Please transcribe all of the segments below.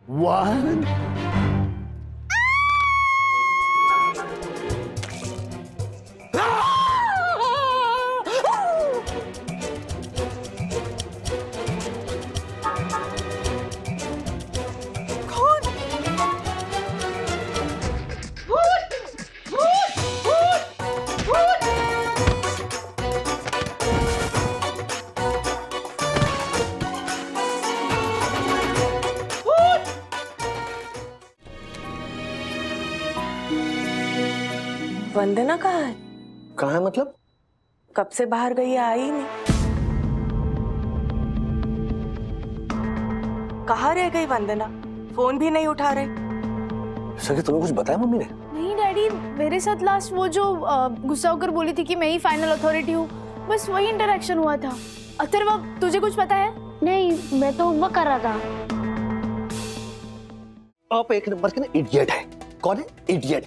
1 वंदना कहाँ है? कहाँ है मतलब? कब से बाहर गई है, आई ही नहीं। कहाँ रह गई वंदना? फोन भी नहीं उठा रही। सर तुम्हें कुछ बताया मम्मी ने? नहीं डैडी, मेरे साथ लास्ट वो जो गुस्सा होकर बोली थी कि मैं ही फाइनल अथॉरिटी हूँ, बस वही इंटरेक्शन हुआ था। अथर्व, तुझे कुछ पता है? नहीं, मैं तो होमवर्क कर रहा था। आप एक नंबर के ना इडियट है। कौन है? इडियट।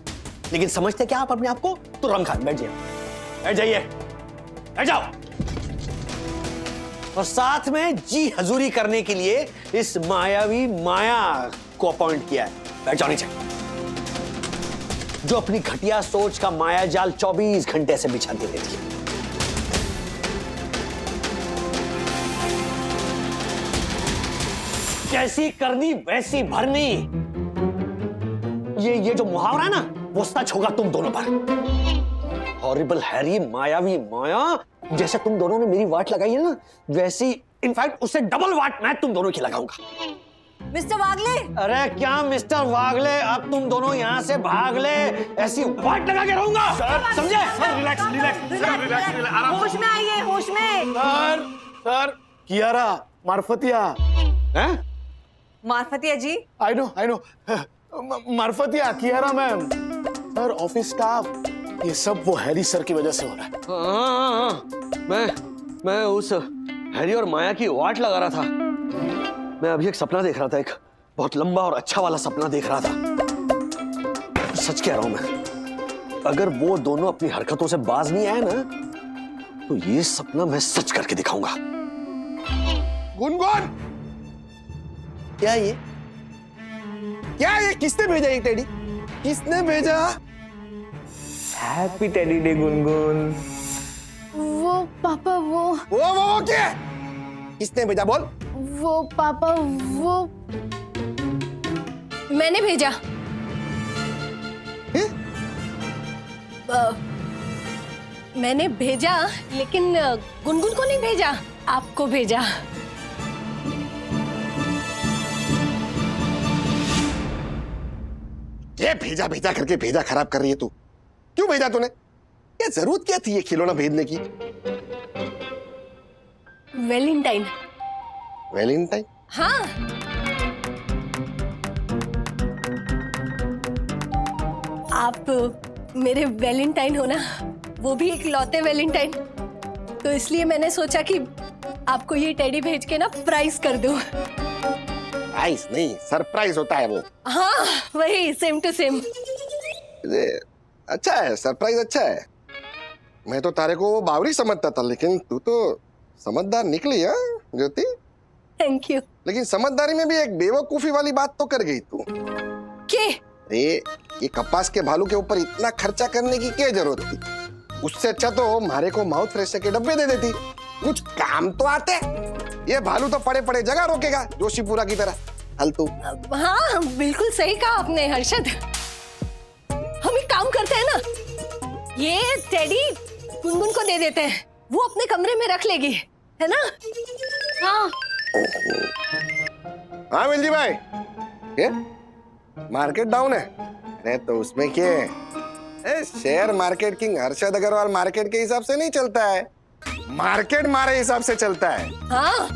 लेकिन समझते क्या आप अपने आप को? तो रम खान बैठ जाइए, बैठ जाइए, बैठ जाओ। और साथ में जी हजूरी करने के लिए इस मायावी माया को अपॉइंट किया है। बैठ जाओ नीचे। जो अपनी घटिया सोच का माया जाल 24 घंटे से बिछाती रहती है। जैसी करनी वैसी भरनी। ये जो मुहावरा है ना, वो सच होगा तुम दोनों पर। हॉरिबल हैरी, मायावी माया, जैसे तुम दोनों ने मेरी वाट लगाई है ना, वैसी इनफैक्ट उससे डबल वाट मैं तुम दोनों की लगाऊंगा। मिस्टर वागले! अरे क्या मिस्टर वागले, अब तुम दोनों यहाँ से भाग ले, ऐसी वाट लगा के रहूंगा। सर समझे? Sir relax relax sir relax आराम होश में आइए, होश में। सर कियारा मार्फतिया हैं? Marfatia ji? I know Marfatia Kiara ma'am sir, office staff, ये सब वो हैरी सर की वजह से हो रहा है। हाँ, मैं उस हैरी और माया की वाट लगा रहा था। मैं अभी एक सपना देख रहा था, एक बहुत लंबा और अच्छा वाला सपना देख रहा था। सच कह रहा हूं मैं, अगर वो दोनों अपनी हरकतों से बाज नहीं आए ना, तो ये सपना मैं सच करके दिखाऊंगा। गुनगुन, क्या ये किसने भेजा ये टेडी? किसने भेजा? Happy teddy day Gungun. वो पापा, वो क्या? किसने भेजा बोल? वो पापा, वो मैंने भेजा। मैंने भेजा, लेकिन गुनगुन को नहीं भेजा, आपको भेजा। ये भेजा भेजा करके भेजा खराब कर रही है तू। क्यों भेजा तूने? क्या जरूरत क्या थी ये खिलौना भेजने की? वैलेंटाइन। वैलेंटाइन? हाँ, आप मेरे वैलेंटाइन हो ना, वो भी एक लौते वैलेंटाइन। तो इसलिए मैंने सोचा कि आपको ये टेडी भेज के ना प्राइस कर दूं। प्राइस नहीं, सरप्राइज होता है वो। हाँ, वही, सेम टू सेम। अच्छा है, सरप्राइज अच्छा है। मैं तो तारे को बावरी समझता था, लेकिन तू तो समझदार निकली है ज्योति। Thank you. लेकिन समझदारी में भी एक बेवकूफी वाली बात तो कर गई तू। के? अरे ये कपास के भालू के ऊपर इतना खर्चा करने की क्या जरूरत थी? उससे अच्छा तो हमारे को माउथ फ्रेशर के डब्बे दे देती, कुछ काम तो आते। ये भालू तो पड़े पड़े जगह रोकेगा, जोशीपुरा की तरह फालतू। हाँ, बिल्कुल सही कहा आपने हर्षद। हम एक काम करते हैं ना, ये टेडी गुनगुन को दे देते हैं, वो अपने कमरे में रख लेगी, है ना? हाँ। हाँ मिलजी भाई, ये मार्केट डाउन है? अरे तो उसमें क्या है? Share market king Harshad Agarwal market के हिसाब से नहीं चलता है, मार्केट मारे हिसाब से चलता है। हाँ।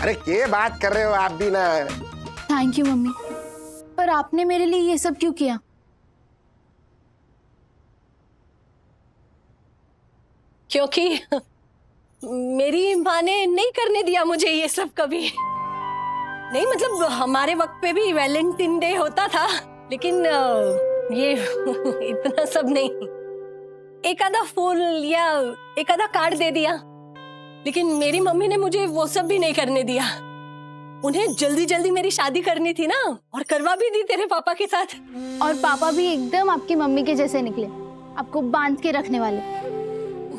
अरे क्या बात कर रहे हो आप भी ना। थैंक यू मम्मी, पर आपने मेरे लिए ये सब क्यों किया? क्योंकि मेरी माँ ने नहीं करने दिया मुझे ये सब कभी। नहीं मतलब हमारे वक्त पे भी वैलेंटाइन डे होता था, लेकिन ये इतना सब नहीं। एक आधा फूल या एक आधा कार्ड दे दिया, लेकिन मेरी मम्मी ने मुझे वो सब भी नहीं करने दिया। उन्हें जल्दी जल्दी मेरी शादी करनी थी ना, और करवा भी दी तेरे पापा के साथ। और पापा भी एकदम आपकी मम्मी के जैसे निकले, आपको बांध के रखने वाले।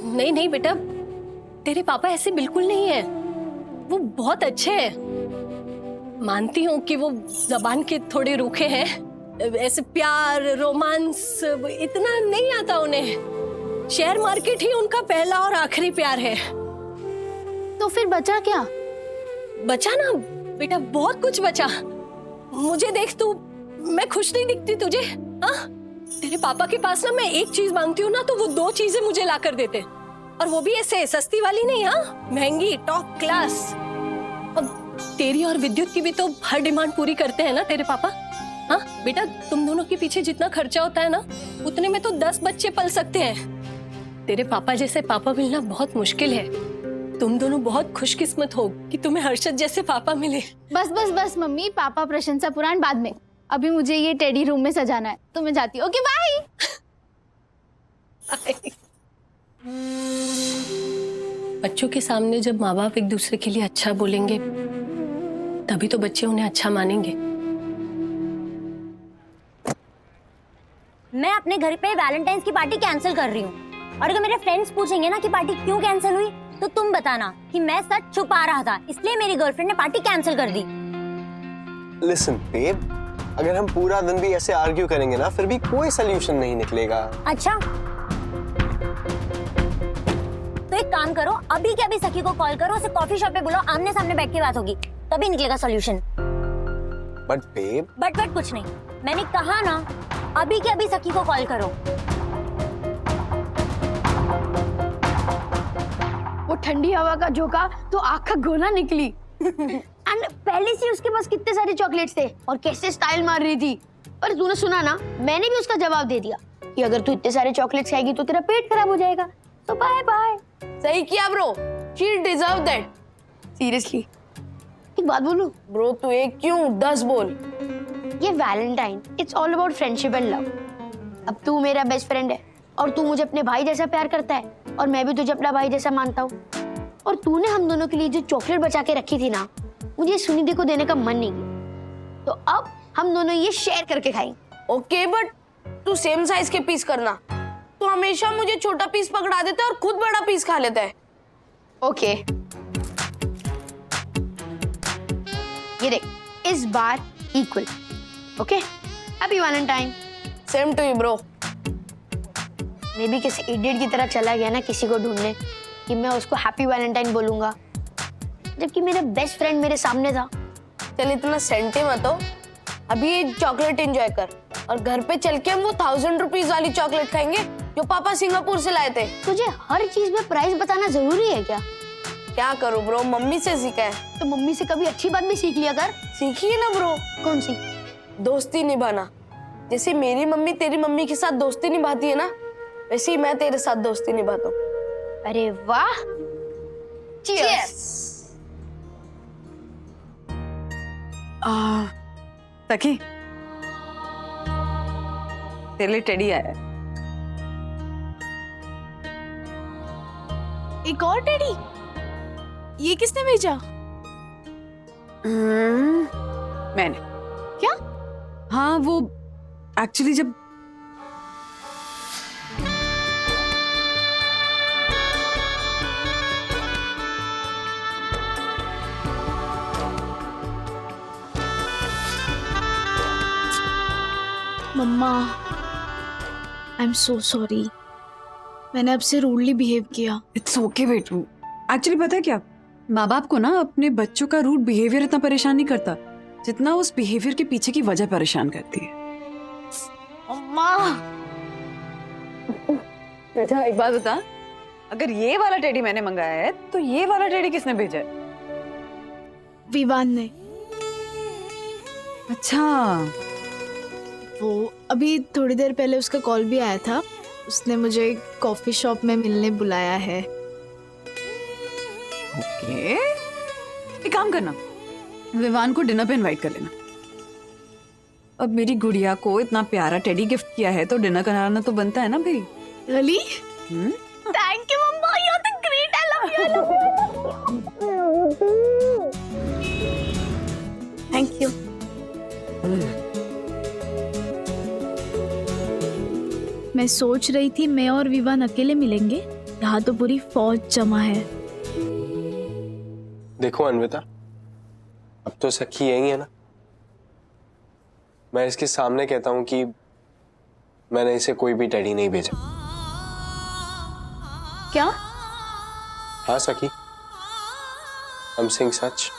नहीं नहीं बेटा, तेरे पापा ऐसे बिल्कुल नहीं है, वो बहुत अच्छे हैं। मानती हूँ कि वो जबान के थोड़े रूखे हैं, ऐसे प्यार रोमांस इतना नहीं आता उन्हें। शेयर मार्केट ही उनका पहला और आखिरी प्यार है। तो फिर बचा क्या? बचा ना बेटा, बहुत कुछ बचा। मुझे देख तू, मैं खुश नहीं दिखती तुझे? हाँ, तेरे पापा के पास ना मैं एक चीज मांगती हूँ ना तो वो 2 चीजें मुझे ला कर देते, और वो भी ऐसे सस्ती वाली नहीं, हाँ महंगी टॉप क्लास। अब तेरी और विद्युत की भी तो हर डिमांड पूरी करते हैं ना तेरे पापा। हाँ बेटा, तुम दोनों के पीछे जितना खर्चा होता है ना, उतने में तो 10 बच्चे पल सकते हैं। तेरे पापा जैसे पापा मिलना बहुत मुश्किल है। तुम दोनों बहुत खुशकिस्मत हो कि तुम्हें हर्षद जैसे पापा मिले। बस बस बस मम्मी, पापा प्रशंसा पुराण बाद में। अभी मुझे ये टेडी रूम में सजाना है, तो मैं जाती हूँ। Okay bye. बच्चों के सामने जब माँ बाप एक दूसरे के लिए अच्छा बोलेंगे, तभी तो बच्चे उन्हें अच्छा मानेंगे। मैं अपने घर पे वैलेंटाइंस की पार्टी कैंसिल कर रही हूँ, और अगर मेरे फ्रेंड्स पूछेंगे ना कि पार्टी क्यों कैंसिल हुई, तो तुम बताना कि मैं सच छुपा रहा था, इसलिए मेरी गर्लफ्रेंड ने पार्टी कैंसिल कर दी। लिसन बेब, अगर हम पूरा दिन भी ऐसे आर्ग्यू करेंगे ना, फिर भी कोई सोल्यूशन नहीं निकलेगा। अच्छा, तो एक काम करो, अभी के अभी सखी को कॉल करो, उसे कॉफी शॉप पे बुलाओ, आमने सामने बैठ के बात होगी, तभी निकलेगा सॉल्यूशन। बट बेब, बट कुछ नहीं, मैंने कहा ना, अभी के अभी सखी को कॉल करो। वो ठंडी हवा का झोंका तो आँख का गोला निकली। एंड पहले से उसके पास कितने सारे चॉकलेट्स थे और कैसे स्टाइल मार रही थी। पर तूने सुना ना, मैंने भी उसका जवाब दे दिया कि अगर तू इतने सारे चॉकलेट्स खाएगी तो तेरा पेट खराब हो जाएगा, तो बाय बाय। सही किया bro, she deserve that. Seriously एक बात बोलूं ब्रो, तू एक क्यों 10 बोल। ये Valentine it's all about friendship and love. अब तू मेरा बेस्ट फ्रेंड है और तू मुझे अपने भाई जैसा प्यार करता है, और मैं भी तुझे अपना भाई जैसा मानता हूँ। और तूने हम दोनों के लिए जो चॉकलेट बचा के रखी थी ना, मुझे सुनिधि को देने का मन नहीं किया, तो अब हम दोनों ये शेयर करके खाएंगे। ओके, बट तू सेम साइज के पीस करना। तू हमेशा मुझे छोटा पीस पकड़ा देता है और खुद बड़ा पीस खा लेता है। ओके, ये देख, इस बार equal. Okay, happy Valentine. Same to you bro. मैं भी किसी इडियट की तरह चला गया ना किसी को ढूंढने कि मैं उसको हैप्पी वैलेंटाइन बोलूंगा, जबकि मेरा बेस्ट फ्रेंड मेरे सामने था। चल इतना सेंटी मत हो, अभी ये चॉकलेट एंजॉय कर, और घर पे चल के हम वो 1000 रुपीज वाली चॉकलेट खाएंगे जो पापा सिंगापुर से लाए थे। तुझे हर चीज में प्राइस बताना जरूरी है क्या? क्या करूं ब्रो, मम्मी से सीखा है। तो मम्मी से कभी अच्छी बात भी सीख लिया कर। सीखी है ना ब्रो। कौन सी? दोस्ती निभाना। जैसे मेरी मम्मी तेरी मम्मी के साथ दोस्ती निभाती है ना, वैसे ही मैं तेरे साथ दोस्ती निभाता हूँ। अरे वाह, चीयर्स। सखी, तेरे लिए टेडी आया है। एक और टेडी? ये किसने भेजा? मैंने। क्या? हाँ, वो एक्चुअली जब मम्मा, आई एम सो सॉरी, मैंने आपसे रूडली बिहेव किया। इट्स ओके बेटू। एक्चुअली पता है क्या, माँ बाप को ना अपने बच्चों का रूड बिहेवियर इतना परेशान नहीं करता जितना उस बिहेवियर के पीछे की वजह परेशान करती है। मम्मा, बेटा एक बात बता, अगर ये वाला टेडी मैंने मंगाया है तो ये वाला टेडी किसने भेजा है? विवान ने। अच्छा, वो अभी थोड़ी देर पहले उसका कॉल भी आया था, उसने मुझे कॉफी शॉप में मिलने बुलाया है। ओके, एक काम करना, विवान को डिनर पे इनवाइट कर लेना। अब मेरी गुड़िया को इतना प्यारा टेडी गिफ्ट किया है तो डिनर कराना तो बनता है ना भाई। रियली? थैंक यू मम्मा, you are the great, I love you. Thank you. मैं सोच रही थी मैं और विवान अकेले मिलेंगे, यहाँ तो पूरी फौज जमा है। देखो अन्विता, अब तो सखी यही है ना। मैं इसके सामने कहता हूं कि मैंने इसे कोई भी टेडी नहीं भेजा। क्या? हाँ सखी, I'm saying सच।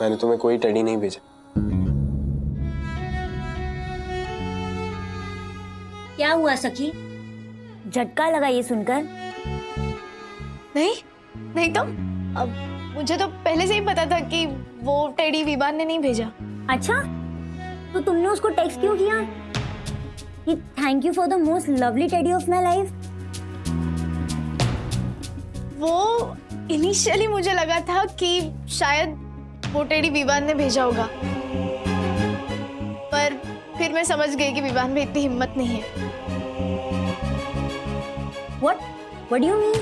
मैंने तुम्हें कोई टेडी नहीं भेजा। क्या हुआ सखी? झटका लगा ये सुनकर? नहीं तो अब मुझे तो पहले से ही पता था कि वो टेडी विवान ने नहीं भेजा। अच्छा, तो तुमने उसको टेक्स्ट क्यों किया कि thank you for the most lovely teddy of my life? वो इनिशियली मुझे लगा था कि शायद वो टेडी विवान ने भेजा होगा, पर फिर मैं समझ गई कि विवान में इतनी हिम्मत नहीं है। What do you mean?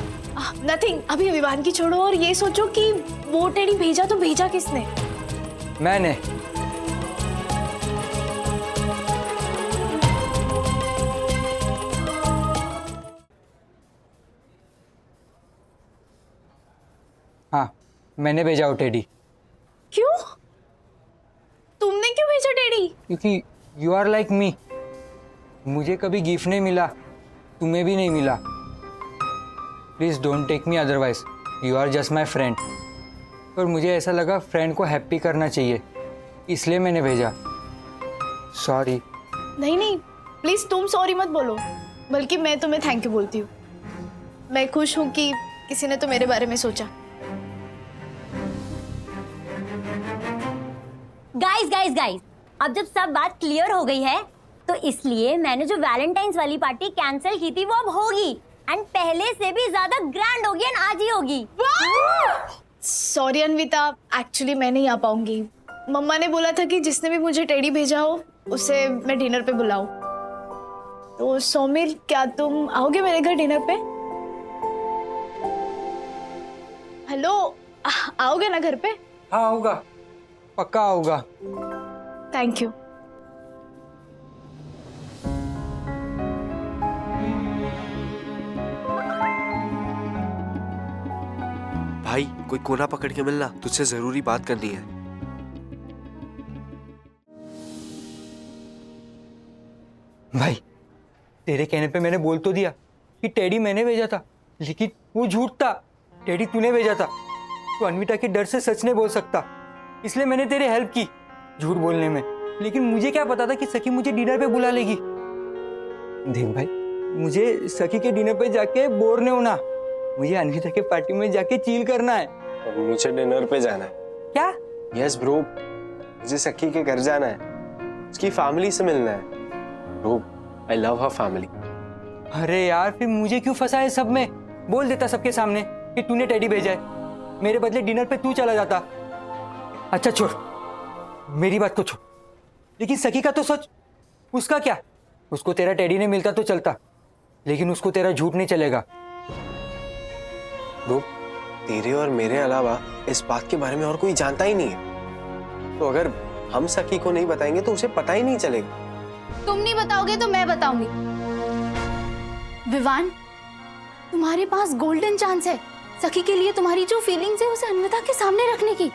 Nothing, अभी विवान की छोड़ो और ये सोचो कि वो टेडी भेजा तो भेजा किसने? मैंने। हाँ, मैंने भेजा वो टेडी। क्यों? तुमने क्यों भेजा टेडी? क्योंकि यू आर लाइक मी। मुझे कभी गिफ्ट नहीं मिला, तुम्हें भी नहीं मिला। Please don't take me otherwise, you are just my friend. पर मुझे ऐसा लगा फ्रेंड को हैप्पी करना चाहिए, इसलिए मैंने भेजा। सॉरी। नहीं, प्लीज तुम सॉरी मत बोलो, बल्कि मैं तुम्हें थैंक यू बोलती हूँ। मैं खुश हूँ कि किसी ने तो मेरे बारे में सोचा। गाइस, अब जब सब बात क्लियर हो गई है, तो इसलिए मैंने जो वैलेंटाइंस वाली पार्टी कैंसिल की थी वो अब होगी, एंड पहले से भी ज्यादा ग्रैंड होगी, एंड आज ही होगी। सॉरी अन्विता, एक्चुअली मैं नहीं आ पाऊंगी। मम्मा ने बोला था कि जिसने भी मुझे टेडी भेजा हो उसे मैं डिनर पे बुलाऊं। तो सौमिल, क्या तुम आओगे मेरे घर डिनर पे? हेलो, आओगे ना घर पे? हाँ आऊँगा, पक्का आऊँगा। Thank you. भाई कोई कोना पकड़ के मिलना, तुझसे जरूरी बात करनी है। भाई तेरे कहने पे मैंने बोल तो दिया कि टेडी मैंने भेजा था, लेकिन वो झूठ था। टेडी तूने भेजा था। तो अन्विता के डर से सच नहीं बोल सकता, इसलिए मैंने तेरी हेल्प की झूठ बोलने में। लेकिन मुझे क्या पता था कि सखी मुझे डिनर पे बुला लेगी। देख भाई, मुझे सखी के डिनर पे जाके बोर नहीं होना, मुझे अन्विता के पार्टी में जाके चिल करना है। और मुझे डिनर पे जाना है। क्या? यस ब्रो, मुझे सखी के घर जाना है, उसकी फैमिली से मिलना है। Bro, I love her family. अरे यार, फिर मुझे क्यों फंसा है सब में? बोल देता सबके सामने कि तूने टेडी भेजा है, मेरे बदले डिनर पे तू चला जाता। अच्छा छोड़, मेरी बात तो छोड़, लेकिन सखी का तो सोच। उसका क्या? उसको तेरा टेडी नहीं मिलता तो चलता, लेकिन उसको तेरा झूठ नहीं चलेगा। ब्रो, तेरे और मेरे अलावा इस बात के बारे में और कोई जानता ही नहीं है। तो अगर हम सखी को नहीं बताएंगे तो उसे पता ही नहीं चलेगा। तुम नहीं बताओगे तो मैं बताऊंगी। विवान, तुम्हारे पास गोल्डन चांस है सखी के लिए तुम्हारी जो फीलिंग्स है उसे अन्विता के सामने रखने की।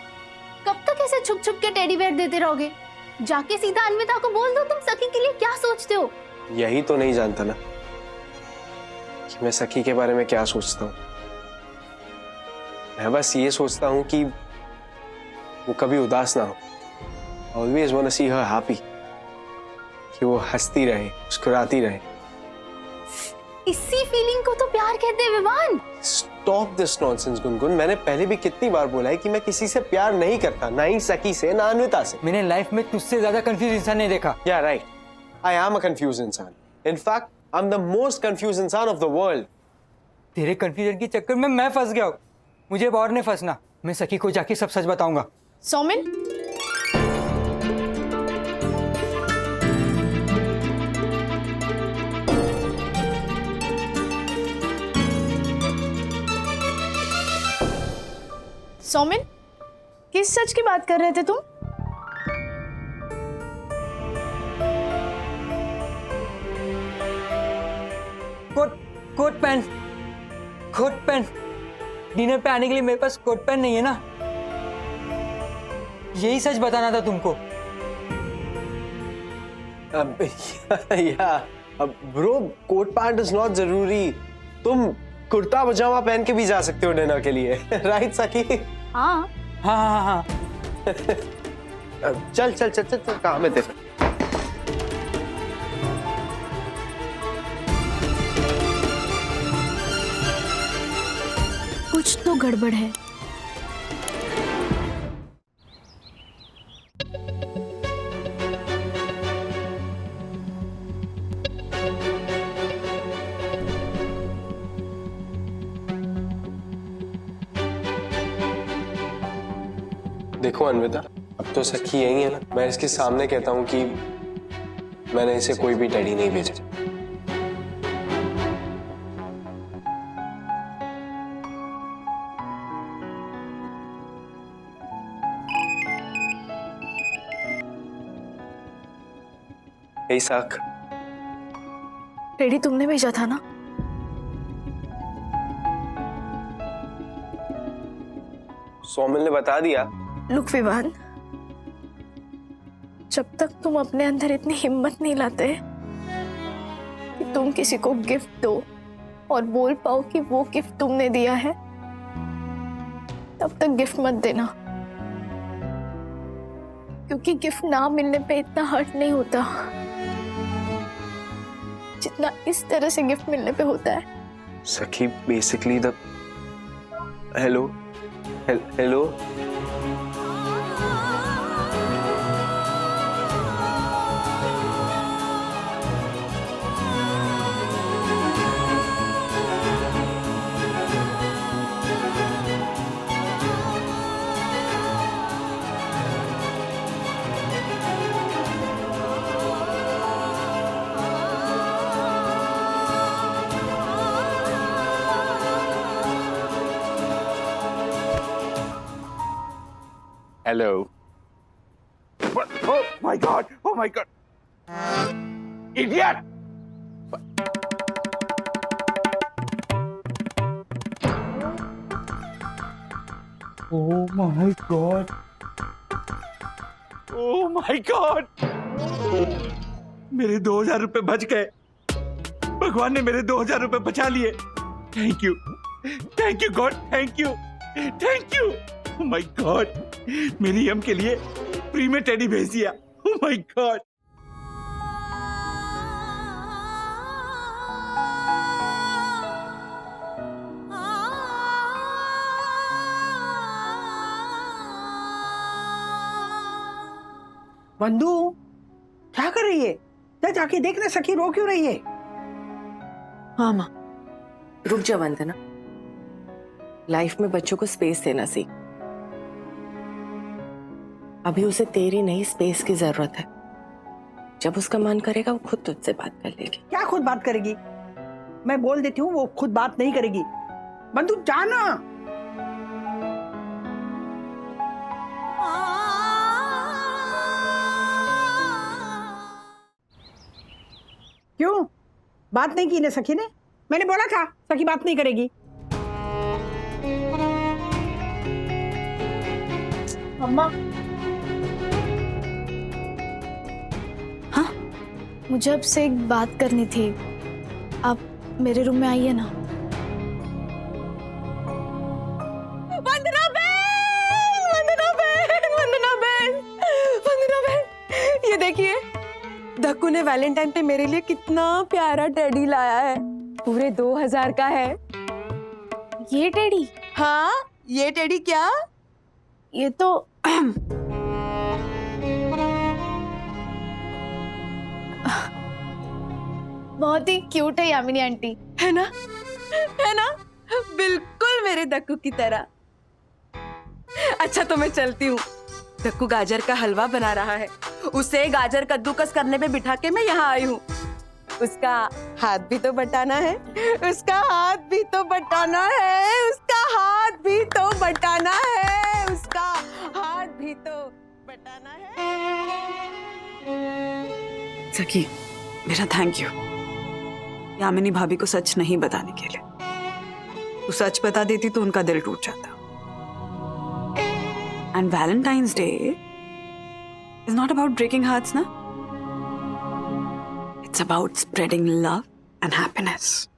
कब तक ऐसे छुप छुप के टेडी बेयर देते रहोगे? जाके सीधा अन्विता को बोल दो तुम सखी के लिए क्या सोचते हो। यही तो नहीं जानता ना कि मैं सखी के बारे में क्या सोचता हूँ। मैं बस ये सोचता हूँ कि वो कभी उदास ना हो। Always want to see her happy, कि वो हंसती रहे, मुस्कुराती रहे। इसी फीलिंग को तो प्यार कहते हैं Vivaan. Stop this nonsense Gungun. मैंने पहले भी कितनी बार बोला है कि मैं किसी से प्यार नहीं करता, ना ही सखी से, ना अन्विता से। मैंने लाइफ में तुझसे ज्यादा कंफ्यूज इंसान नहीं देखा। Yeah, right. I am a confused इंसान। In fact, I'm the most confused इंसान of the world। तेरे कंफ्यूजन के चक्कर में मैं फंस गया हूँ। मुझे और नहीं फंसना। मैं सखी को जाके सब सच बताऊंगा। सौमिल, सौमिल, किस सच की बात कर रहे थे तुम? Coat pant, coat pant. Dinner पे आने के लिए मेरे पास कोट पैंट नहीं है ना, यही सच बताना था तुमको। अब bro, coat pant is not जरूरी। तुम कुर्ता पजामा पहन के भी जा सकते हो डिनर के लिए। राइट सखी? हाँ हाँ हाँ हाँ। चल चल चल चल, चल काम है तेरा। कुछ तो गड़बड़ है। देखो अन्विता, अब तो सखी यही है ना, मैं इसके सामने कहता हूँ कि मैंने इसे कोई भी टेडी नहीं भेजा। हे साख, टेडी तुमने भेजा था ना? सोमिल ने बता दिया। लुक विवान, जब तक तुम अपने अंदर इतनी हिम्मत नहीं लाते कि तुम किसी को गिफ्ट दो और बोल पाओ कि वो गिफ्ट तुमने दिया है, तब तक गिफ्ट मत देना। क्योंकि गिफ्ट ना मिलने पे इतना हर्ट नहीं होता जितना इस तरह से गिफ्ट मिलने पे होता है। सखी, basically the hello hello hello. Oh my God! Oh my God! Idiot! Oh my God! Oh my God! मेरे 2000 रुपए बच गए। भगवान ने मेरे 2000 रुपए बचा लिए। Thank you God, thank you. Oh my God! मेरी यम के लिए फ्री में टेडी भेज दिया। Oh my God! बंधु, क्या कर रही है? जा जाके देख ना, सखी रो क्यों रही है? हाँ माँ, रुक जा वंदना। लाइफ में बच्चों को स्पेस देना सीख। अभी उसे तेरी नहीं, स्पेस की जरूरत है। जब उसका मन करेगा वो खुद तुझसे बात कर लेगी। क्या खुद बात करेगी? मैं बोल देती हूँ, वो खुद बात नहीं करेगी। बंधु जाना। क्यों बात नहीं की ने सखी ने? मैंने बोला था सखी बात नहीं करेगी। मम्मा, हाँ, मुझे आपसे एक बात करनी थी। आप मेरे रूम में आइए ना। वंदना बहन, वंदना बहन, वंदना बहन, वंदना बहन, ये देखिए, धक्कू ने वैलेंटाइन पे मेरे लिए कितना प्यारा टेडी लाया है। पूरे 2000 का है। ये टेडी? हाँ, ये टेडी क्या? ये तो बहुत ही क्यूट है यामिनी आंटी। है ना, है ना, बिल्कुल मेरे धक्कू की तरह। अच्छा तो मैं चलती हूँ। धक्कू गाजर का हलवा बना रहा है, उसे गाजर कद्दूकस करने पे बिठा के मैं यहाँ आई हूँ। उसका हाथ भी तो बटाना है, उसका हाथ भी तो बटाना है, उसका हाथ भी तो बटाना है, उसका हाथ भी तो बटाना है। सखी, मेरा थैंक यू। यामिनी भाभी को सच नहीं बताने के लिए। तू सच बता देती तो उनका दिल टूट जाता। And Valentine's day is not about breaking hearts ना, it's about spreading love and happiness.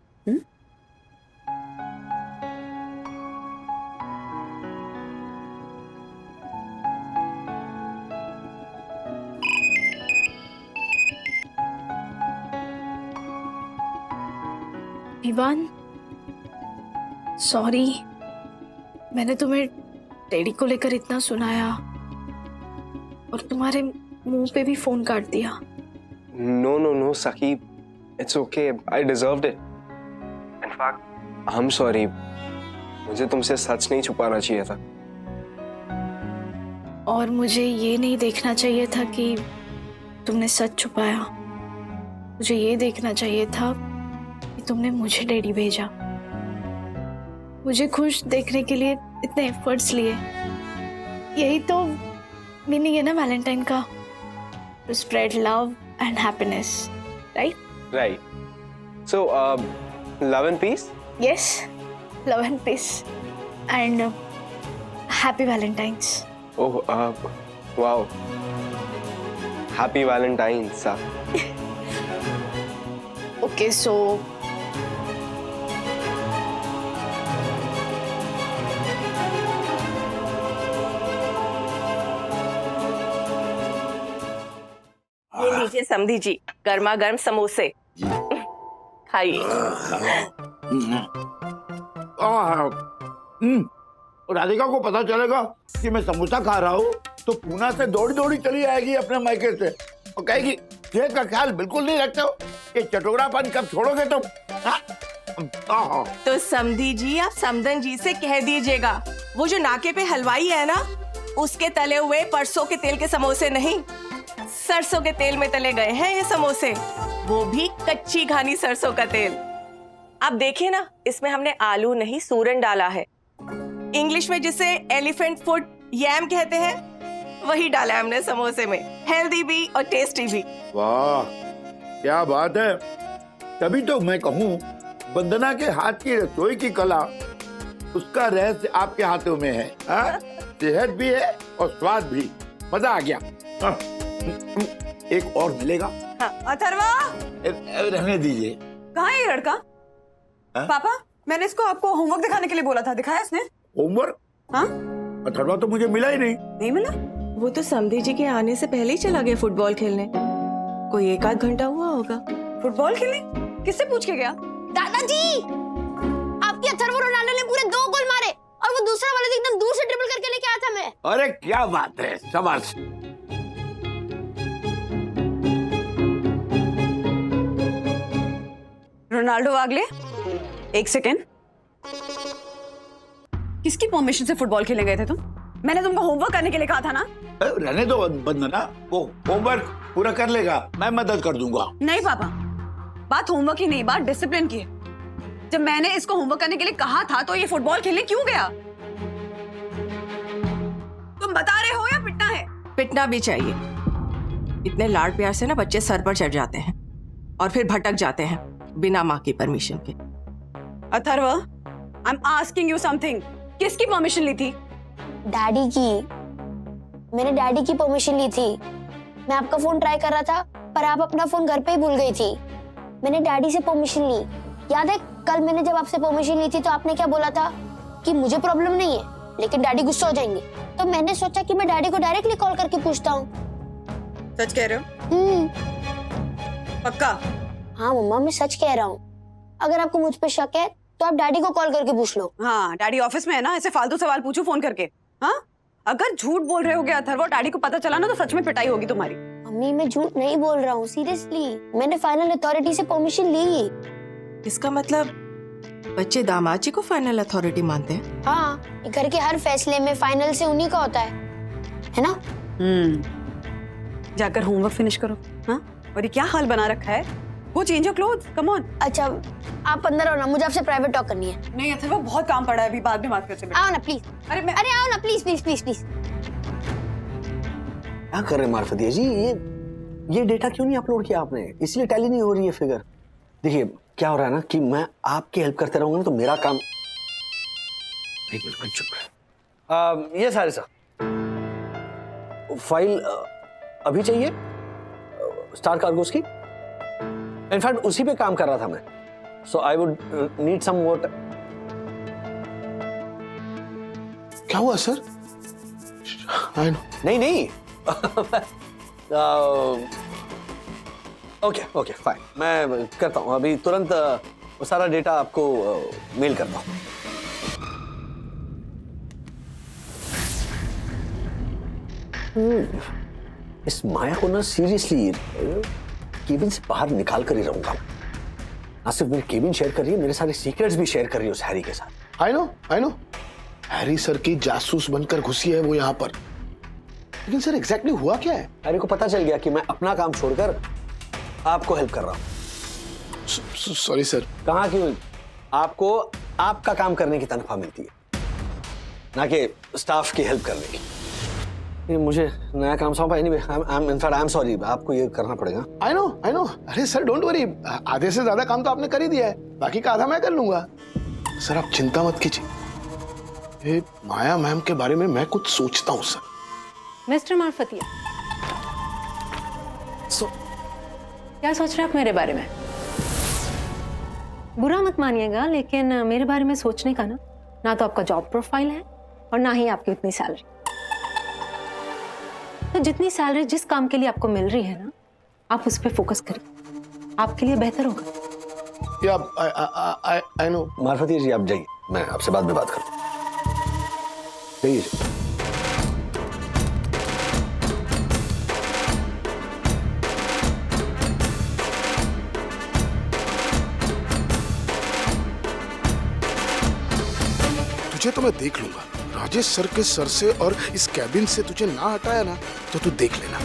Vivan, sorry, मैंने तुम्हें टेडी को लेकर इतना सुनाया और तुम्हारे मुंह पे भी फोन काट दिया। नो नो नो सखी, it's okay, I deserved it. In fact I am sorry, मुझे तुमसे सच नहीं छुपाना चाहिए था। और मुझे ये नहीं देखना चाहिए था कि तुमने सच छुपाया। मुझे ये देखना चाहिए था कि तुमने मुझे टेडी भेजा। मुझे खुश देखने के लिए इतने एफर्ट्स लिए। यही तो मीनिंग है ना वैलेंटाइन का, to spread love and happiness, right? Right. So love and peace? Yes, love and peace and happy Valentine's. Oh wow, happy Valentine's. Okay, so ये लीजिए समधी जी, गर्मा गर्म समोसे खाइए। राधिका को पता चलेगा कि मैं समोसा खा रहा हूँ तो पूना से दौड़ी दौड़ी चली आएगी अपने मायके से और कहेगी सेहत का ख्याल बिल्कुल नहीं रखते हो, ये चटोरापन कब छोड़ोगे तुम? तो समधी जी, आप समदन जी से कह दीजिएगा, वो जो नाके पे हलवाई है ना, उसके तले हुए परसों के तेल के समोसे नहीं, सरसों के तेल में तले गए हैं ये समोसे, वो भी कच्ची घानी सरसों का तेल। आप देखिए ना, इसमें हमने आलू नहीं सूरन डाला है। इंग्लिश में जिसे एलिफेंट फुट यैम कहते हैं, वही डाला है हमने समोसे में। हेल्दी भी और टेस्टी भी। वाह, क्या बात है। तभी तो मैं कहूँ वंदना के हाथ की रसोई की कला, उसका रहस्य आपके हाथों में है। सेहत भी है और स्वाद भी। मजा आ गया। एक और मिलेगा। अथर्वा, रहने दीजिए। कहाँ है ये लड़का? पापा, मैंने इसको आपको होमवर्क दिखाने के लिए बोला था, दिखाया इसने? होमवर्क? हाँ? अथर्वा तो मुझे मिला ही नहीं। नहीं मिला? वो तो समधी जी के आने से पहले ही चला गया फुटबॉल खेलने। कोई 1 आध घंटा हुआ होगा। फुटबॉल खेलने? किससे पूछ के गया? दादाजी, आपके अथर्व रोनाल्डो ने पूरे 2 गोल मारे और वो दूसरा वाला तो एकदम दूर से ड्रिबल करके लेके आया था मैं। अरे क्या बात है, शाबाश। रोनाल्डो वागले, 1 सेकेंड। किसकी परमिशन से फुटबॉल खेलने गए थे तुम? मैंने तुमको होमवर्क करने के लिए कहा था ना। रहने दो वंदना, वो होमवर्क पूरा कर लेगा, मैं मदद कर दूंगा। नहीं पापा, बात होमवर्क की नहीं, बात डिसिप्लिन की है। जब मैंने इसको होमवर्क करने के लिए कहा था तो ये फुटबॉल खेलने क्यों गया? तुम बता रहे हो या पिटना है? पिटना भी चाहिए। इतने लाड प्यार से ना बच्चे सर पर चढ़ जाते हैं और फिर भटक जाते हैं बिना माँ की परमिशन के। Atharva, I am asking you something. किसकी परमिशन ली थी? डैडी की। मैंने डैडी की परमिशन ली थी। मैं आपका फोन ट्राई कर रहा था पर आप अपना फोन घर पे ही भूल गई थी। मैंने डैडी से परमिशन ली। याद है कल मैंने जब आपसे परमिशन ली थी तो आपने क्या बोला था कि मुझे प्रॉब्लम नहीं है लेकिन डैडी गुस्सा हो जाएंगे। तो मैंने सोचा कि मैं डैडी को डायरेक्टली कॉल करके पूछता हूँ। सच कह रहे हो? पक्का? हाँ मम्मा, मैं सच कह रहा हूँ। अगर आपको मुझ पे शक है तो आप डैडी को कॉल करके पूछ लो। हाँ, डैडी ऑफिस में है ना, ऐसे फालतू सवाल पूछो फोन करके। हाँ, अगर झूठ बोल रहे होगे अथर्व, डैडी को पता चला ना तो सच में पिटाई होगी तुम्हारी। मम्मी, मैं झूठ नहीं बोल रहा हूँ, सीरियसली। मैंने फाइनल अथॉरिटी से परमिशन ली। इसका मतलब बच्चे दामाद जी को फाइनल अथॉरिटी मानते हैं? हाँ, घर के हर फैसले में फाइनल से उन्हीं का होता है ना? जाकर होमवर्क फिनिश करो। हाँ, और ये क्या हाल बना रखा है? वो change your clothes, come on. अच्छा, आप अंदर आओ ना, मुझे आपसे प्राइवेट टॉक करनी है। नहीं अथर्व, बहुत काम पड़ा है, अभी बाद में बात करते हैं। आओ ना प्लीज। अरे आओ ना प्लीज प्लीज प्लीज प्लीज। क्या कर रहे हैं मार्फतिया जी? ये डेटा क्यों नहीं अपलोड किया आपने? इसलिए टैली नहीं हो रही है फिगर। देखिए, क्या हो रहा है ना कि मैं आपकी हेल्प करते रहूंगा ना तो मेरा काम। एक मिनट चुप। ये सारे सर फाइल अभी चाहिए स्टार कार्गोस की। इनफैक्ट उसी पे काम कर रहा था मैं, सो आई वुड नीड सम मोर। क्या हुआ सर? I know. नहीं नहीं ओके ओके फाइन, मैं करता हूँ अभी तुरंत वो सारा डेटा आपको मेल करता हूँ। इस माया को ना सीरियसली केबिन से बाहर निकाल कर ही रहूंगा। ना सिर्फ मेरी केबिन शेयर कर रही है, मेरे सारे सीक्रेट्स भी शेयर कर रही है उस हैरी के साथ। आई नो हैरी सर की जासूस बनकर घुसी है वो यहाँ पर। लेकिन सर एग्जैक्टली हुआ क्या है? हैरी को पता चल गया कि मैं अपना काम छोड़कर आपको हेल्प कर रहा हूँ। Sorry sir. कहाँ क्यों? आपको आपका काम करने की तनख्वाह मिलती है, ना कि स्टाफ की हेल्प करने की। ये मुझे नया काम सौंपा। एनीवे आई एम सॉरी, आपको ये करना पड़ेगा। I know. अरे सर डोंट वरी, आधे से ज्यादा काम तो आपने कर ही दिया है, बाकी का आधा मैं कर लूंगा। सर आप चिंता मत कीजिए, ये माया मैम के बारे में मैं कुछ सोचता हूँ सर। मिस्टर मारफतिया, क्या सोच रहे हैं आप मेरे बारे में? बुरा मत मानिएगा, लेकिन मेरे बारे में सोचने का ना तो आपका जॉब प्रोफाइल है और ना ही आपकी उतनी सैलरी। तो जितनी सैलरी जिस काम के लिए आपको मिल रही है ना, आप उस पर फोकस करिए, आपके लिए बेहतर होगा। आई नो। मार्फतिया जी आप जाइए, मैं आपसे बाद में बात करूँ। जाइए। तुझे तो मैं देख लूंगा। राजेश सर के सर से और इस कैबिन से तुझे ना हटाया ना तो तू देख लेना।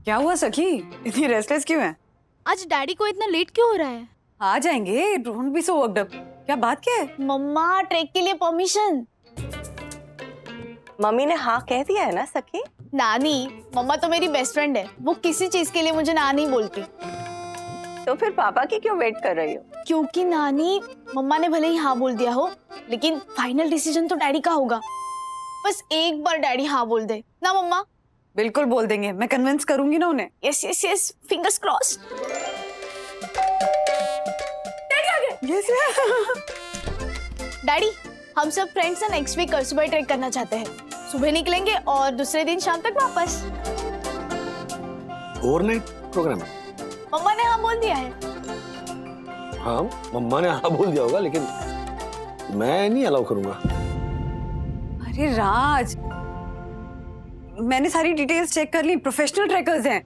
क्या हुआ सखी, इतनी रेस्टलेस क्यों है? आज डैडी को इतना लेट क्यों हो रहा है? आ जाएंगे, don't be so worked up. क्या बात क्या है? मम्मा ट्रेक के लिए परमिशन। मम्मी ने हाँ कह दिया है ना सखी? नानी, मम्मा तो मेरी बेस्ट फ्रेंड है, वो किसी चीज के लिए मुझे ना नहीं बोलती। तो फिर पापा की क्यों वेट कर रही हो? क्योंकि नानी, मम्मा ने भले ही हाँ बोल दिया हो, लेकिन फाइनल डिसीजन तो डैडी का होगा। बस एक बार डैडी हाँ बोल दे ना मम्मा। बिल्कुल बोल देंगे, मैं कन्विंस करूंगी ना उन्हें। Yes yes yes, fingers crossed. Daddy आ गए। यस डैडी, हम सब फ्रेंड्स हैं नेक्स्ट वीक सुबह ट्रेक करना चाहते हैं। सुबह निकलेंगे और दूसरे दिन शाम तक वापस। Overnight programme? मम्मा ने हाँ बोल दिया है। हाँ मम्मा ने हाँ बोल दिया होगा, लेकिन मैं नहीं अलाउ करूंगा। अरे राज, मैंने सारी डिटेल्स चेक कर ली, प्रोफेशनल ट्रैकर्स हैं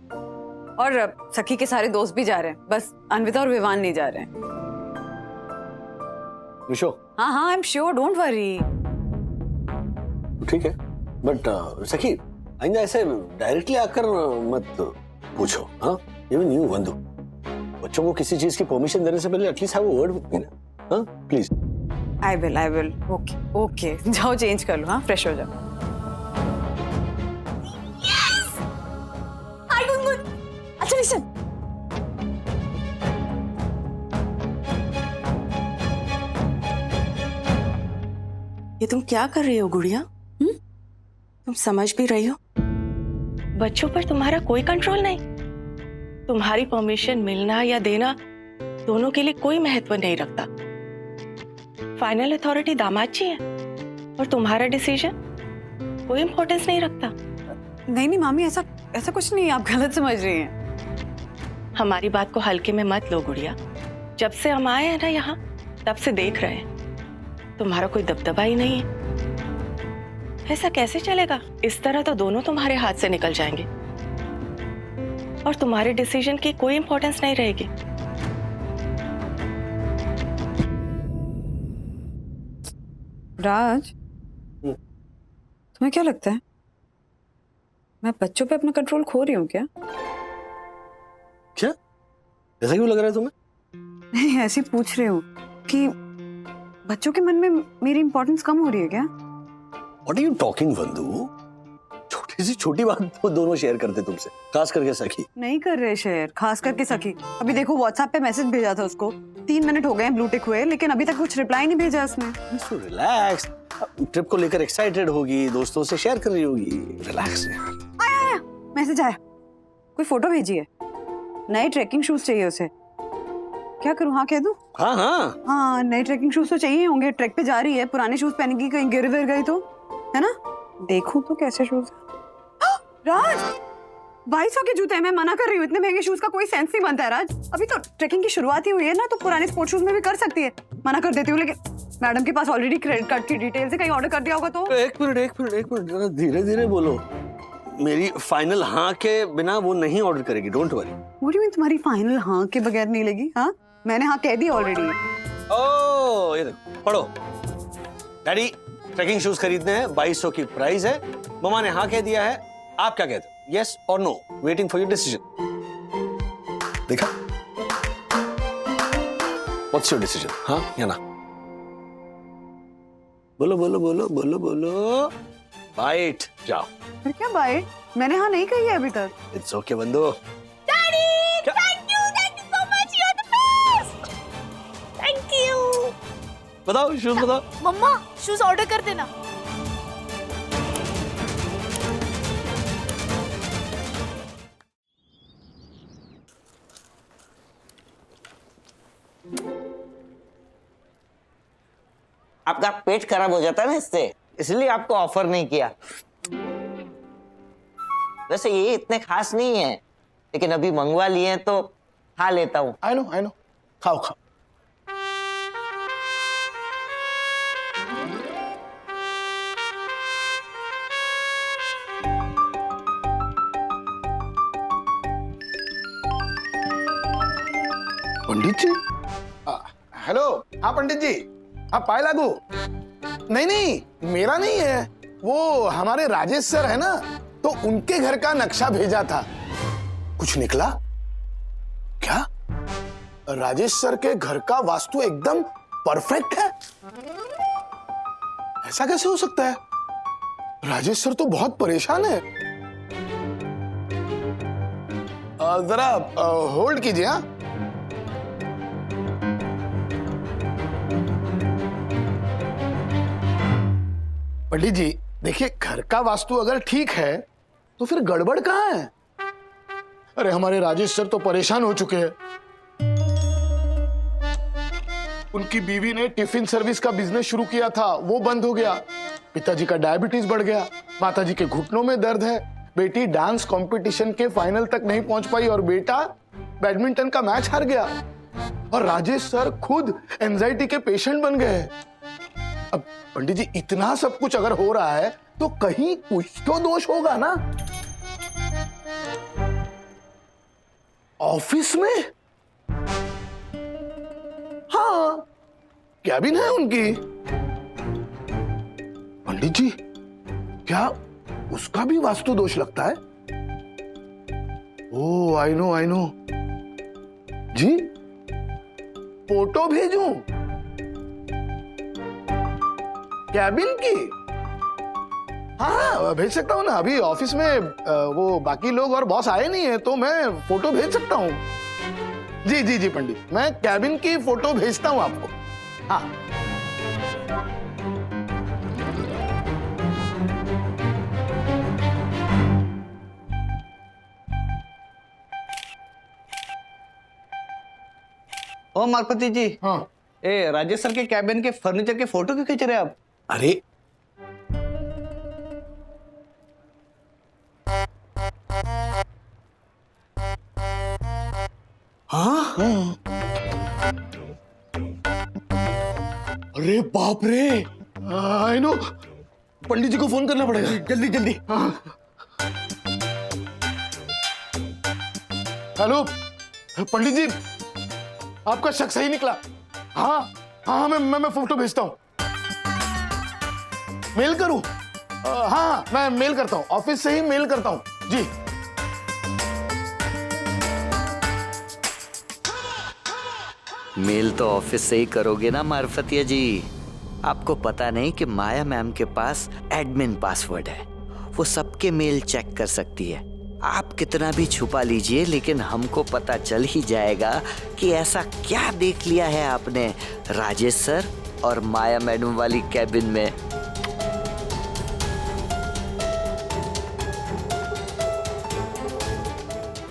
और सखी के सारे दोस्त भी जा रहे हैं, बस अन्विता और विवान नहीं जा रहे हैं। You sure? हाँ I am sure, don't worry. ठीक है, बट सखी आइंदा ऐसे डायरेक्टली आकर मत पूछो। हाँ इवन यू वंदु, बच्चों को किसी चीज की परमिशन देने से पहले at least have a word with me ना। हाँ please. I will. Okay okay, जाओ चेंज कर लो, हाँ फ्रेश हो जाओ। हाय गुनगुन, अच्छा लिसन। ये तुम क्या कर रही हो गुड़िया? तुम समझ भी रही हो बच्चों पर तुम्हारा कोई कंट्रोल नहीं। तुम्हारी परमिशन मिलना या देना दोनों के लिए कोई महत्व नहीं रखता। फाइनल अथॉरिटी दामाद जी है और तुम्हारा डिसीजन कोई इंपॉर्टेंस नहीं रखता। नहीं मामी, ऐसा कुछ नहीं, आप गलत समझ रही हैं। हमारी बात को हल्के में मत लो गुड़िया। जब से हम आए हैं ना यहाँ, तब से देख रहे हैं तुम्हारा कोई दबदबा ही नहीं है। ऐसा कैसे चलेगा? इस तरह तो दोनों तुम्हारे हाथ से निकल जाएंगे और तुम्हारे डिसीजन की कोई इंपॉर्टेंस नहीं रहेगी। राज, तुम्हें क्या लगता है मैं बच्चों पे अपना कंट्रोल खो रही हूँ क्या? क्या? ऐसा क्यों लग रहा है तुम्हें? नहीं, ऐसे पूछ रही हूँ कि बच्चों के मन में मेरी इंपॉर्टेंस कम हो रही है क्या? What are you talking, वंदू? छोटी सी छोटी बात वो दोनों शेयर करते तुमसे, खास करके सखी। नहीं कर रहे शेयर, खास करके सखी। अभी देखो व्हाट्सएप पे मैसेज भेजा था उसको, 3 मिनट हो गए हैं ब्लू टिक हुए, लेकिन अभी तक कुछ रिप्लाई नहीं भेजा उसने। रिलैक्स, ट्रिप को लेकर एक्साइटेड होगी, दोस्तों से शेयर कर रही होगी। रिलैक्स यार। आया मैसेज आया, कोई फोटो भेजी है, नए ट्रैकिंग शूज चाहिए उसे। क्या करूँ, हाँ कह दूँ? हाँ हाँ हाँ, नए ट्रैकिंग शूज तो चाहिए होंगे, ट्रैक पे जा रही है, पुराने शूज पहनेगी, कहीं गिर विर गई तो, है ना? देखूं तो कैसे शूज। राज, 2200 के जूते हैं, मैं मना कर रही हूँ, इतने महंगे शूज का कोई सेंस नहीं बनता है राज। अभी तो ट्रैकिंग की शुरुआत ही हुई है ना, तो पुराने स्पोर्ट्स शूज में भी कर सकती है। मना कर देती हूँ, लेकिन मैडम के पास ऑलरेडी क्रेडिट कार्ड की डिटेल से कहीं ऑर्डर कर दिया होगा तो। एक मिनट जरा धीरे धीरे बोलो। मेरी फाइनल हाँ के बिना वो नहीं ऑर्डर करेगी, don't worry. What do you mean तुम्हारी फाइनल हाँ के बगैर नहीं लगी? हाँ, मैंने हाँ कह दी ऑलरेडी। ओह, ये देखो, पढ़ो। डैडी ट्रैकिंग शूज खरीदने हैं, 2200 की प्राइस है। मम्मा ने हाँ कह दिया है, आप क्या कहते हो? यस और no? Waiting for your decision. देखा? What's your decision? हाँ या ना? बोलो बोलो बोलो बोलो बोलो। बाइट, जाओ। फिर क्या बाइट? मैंने हाँ नहीं कही है अभी तक। इट्स ओके बंदो। बताओ, शूज बताओ। मम्मा शूज ऑर्डर कर देना। आपका पेट खराब हो जाता है ना इससे, इसलिए आपको ऑफर नहीं किया। वैसे ये इतने खास नहीं है, लेकिन अभी मंगवा लिए हैं तो खा लेता हूँ। आई नो, खाओ खाओ। पंडित जी, हेलो। हाँ पंडित जी, हाँ पाए लागू। नहीं, मेरा नहीं है, वो हमारे राजेश सर है ना, तो उनके घर का नक्शा भेजा था। कुछ निकला क्या? राजेश सर के घर का वास्तु एकदम परफेक्ट है। ऐसा कैसे हो सकता है? राजेश सर तो बहुत परेशान है। जरा होल्ड कीजिए। हाँ, पंडित जी देखिए, घर का वास्तु अगर ठीक है तो फिर गड़बड़ कहाँ है? अरे हमारे राजेश सर तो परेशान हो चुके हैं। उनकी बीवी ने टिफिन सर्विस का बिजनेस शुरू किया था, वो बंद हो गया। पिताजी का डायबिटीज बढ़ गया, माताजी के घुटनों में दर्द है, बेटी डांस कंपटीशन के फाइनल तक नहीं पहुंच पाई और बेटा बैडमिंटन का मैच हार गया। और राजेश सर खुद एंजाइटी के पेशेंट बन गए। अब पंडित जी इतना सब कुछ अगर हो रहा है तो कहीं कुछ तो दोष होगा ना। ऑफिस में? हाँ, कैबिन है उनकी। पंडित जी क्या उसका भी वास्तु दोष लगता है? ओह आई नो जी, फोटो भेजूं कैबिन की? हाँ भेज सकता हूँ ना, अभी ऑफिस में वो बाकी लोग और बॉस आए नहीं है तो मैं फोटो भेज सकता हूँ। जी पंडित, मैं कैबिन की फोटो भेजता हूँ आपको। हाँ ओ मालपति जी। हाँ ए राजेश सर के कैबिन के फर्नीचर के फोटो क्यों खींच रहे हैं आप? अरे हाँ, अरे बाप रे, आई नो। पंडित जी को फोन करना पड़ेगा, जल्दी। हाँ। हेलो पंडित जी, आपका शक सही निकला। हाँ मैं फोटो भेजता हूँ। मेल करूँ? हाँ मैं मेल करता हूँ, ऑफिस से ही मेल करता हूँ जी। मेल तो ऑफिस से ही करोगे ना मार्फतिया जी? आपको पता नहीं कि माया मैम के पास एडमिन पासवर्ड है, वो सबके मेल चेक कर सकती है। आप कितना भी छुपा लीजिए लेकिन हमको पता चल ही जाएगा कि ऐसा क्या देख लिया है आपने राजेश सर और माया मैडम वाली कैबिन में।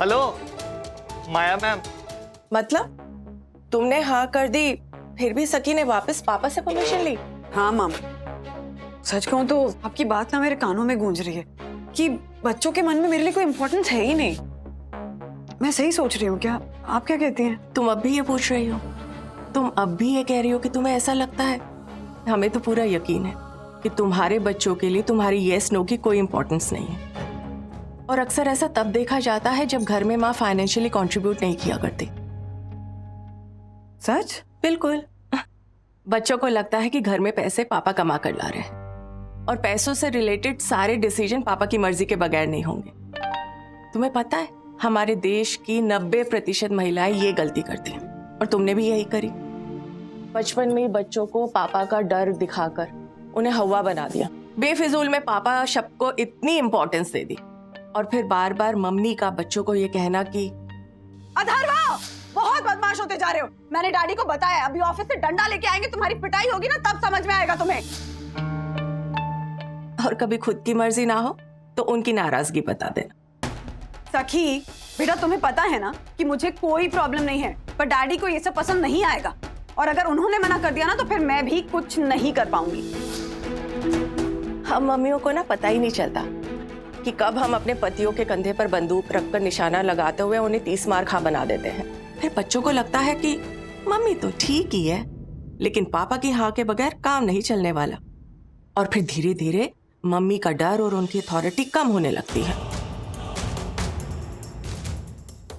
हेलो माया मैम। मतलब तुमने हाँ कर दी, फिर भी सखी ने वापस पापा से परमिशन ली? हाँ माम, सच कहूँ तो आपकी बात ना मेरे कानों में गूंज रही है कि बच्चों के मन में मेरे लिए कोई इम्पोर्टेंस है ही नहीं। मैं सही सोच रही हूँ क्या? आप क्या कहती हैं? तुम अब भी ये पूछ रही हो? तुम अब भी ये कह रही हो कि तुम्हें ऐसा लगता है? हमें तो पूरा यकीन है कि तुम्हारे बच्चों के लिए तुम्हारी यस नो की कोई इम्पोर्टेंस नहीं है। और अक्सर ऐसा तब देखा जाता है जब घर में माँ फाइनेंशियली कंट्रीब्यूट नहीं किया करती। सच? बिल्कुल। बच्चों को लगता है कि घर में पैसे पापा कमा कर ला रहे हैं और पैसों से रिलेटेड सारे डिसीजन पापा की मर्जी के बगैर नहीं होंगे। तुम्हें पता है हमारे देश की 90% महिलाएं ये गलती करती हैं और तुमने भी यही करी। बचपन में ही बच्चों को पापा का डर दिखाकर उन्हें हवा बना दिया। बेफिजूल में पापा शब्द को इतनी इंपॉर्टेंस दे दी और फिर बार बार मम्मी का बच्चों को ये कहना कि अथर्वा, बहुत बदमाश होते जा रहे हो। मैंने डैडी को बताया, अभी ऑफिस से डंडा लेके आएंगे, तुम्हारी पिटाई होगी ना तब समझ में आएगा तुम्हें। और कभी खुद की मर्जी ना हो तो उनकी नाराजगी बता देना। सखी बेटा, तुम्हें पता है ना कि मुझे कोई प्रॉब्लम नहीं है, पर डैडी को ये सब पसंद नहीं आएगा और अगर उन्होंने मना कर दिया ना तो फिर मैं भी कुछ नहीं कर पाऊंगी। हम मम्मियों को ना पता ही नहीं चलता कि कब हम अपने पतियों के कंधे पर बंदूक रखकर निशाना लगाते हुए उन्हें 30 मार खा बना देते हैं। फिर बच्चों को लगता है कि मम्मी तो ठीक ही है, लेकिन पापा की हाँ के बगैर काम नहीं चलने वाला। और फिर धीरे धीरे मम्मी का डर और उनकी अथॉरिटी कम होने लगती है।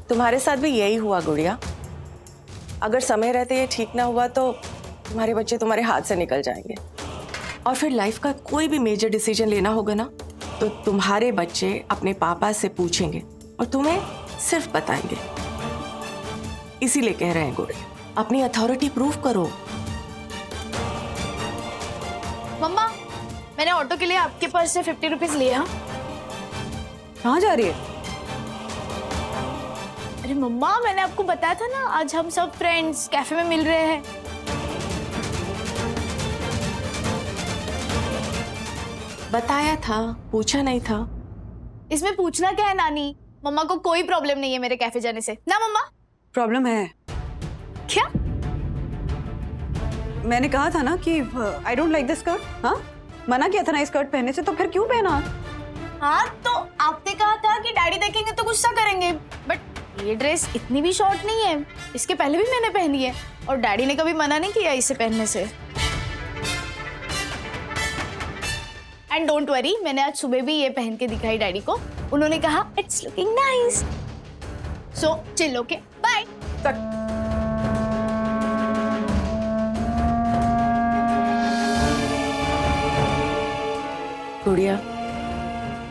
तुम्हारे साथ भी यही हुआ गुड़िया। अगर समय रहते ये ठीक ना हुआ तो तुम्हारे बच्चे तुम्हारे हाथ से निकल जाएंगे और फिर लाइफ का कोई भी मेजर डिसीजन लेना होगा ना तो तुम्हारे बच्चे अपने पापा से पूछेंगे और तुम्हें सिर्फ बताएंगे। इसीलिए कह रहे हैं गुड़िया, अपनी अथॉरिटी प्रूव करो। मम्मा, मैंने ऑटो के लिए आपके पास से 50 रुपीज लिए। हाँ, कहाँ जा रही है? अरे मम्मा, मैंने आपको बताया था ना आज हम सब फ्रेंड्स कैफे में मिल रहे हैं। बताया था, पूछा नहीं था। इसमें पूछना क्या है नानी? मम्मा को कोई प्रॉब्लम नहीं है मेरे कैफे जाने से ना मम्मा? प्रॉब्लम है। क्या? मैंने कहा था ना कि I don't like this skirt. हाँ, मना किया था ना स्कर्ट पहनने से, तो फिर क्यों पहना? हाँ, तो आपने कहा था कि डैडी देखेंगे तो गुस्सा करेंगे, बट ये ड्रेस इतनी भी शॉर्ट नहीं है। इसके पहले भी मैंने पहनी है और डैडी ने कभी मना नहीं किया इसे पहनने से। एंड डोंट वरी, मैंने आज सुबह भी ये पहन के दिखाई डैडी को। उन्होंने कहा it's looking nice. So chill, okay, bye. गुड़िया,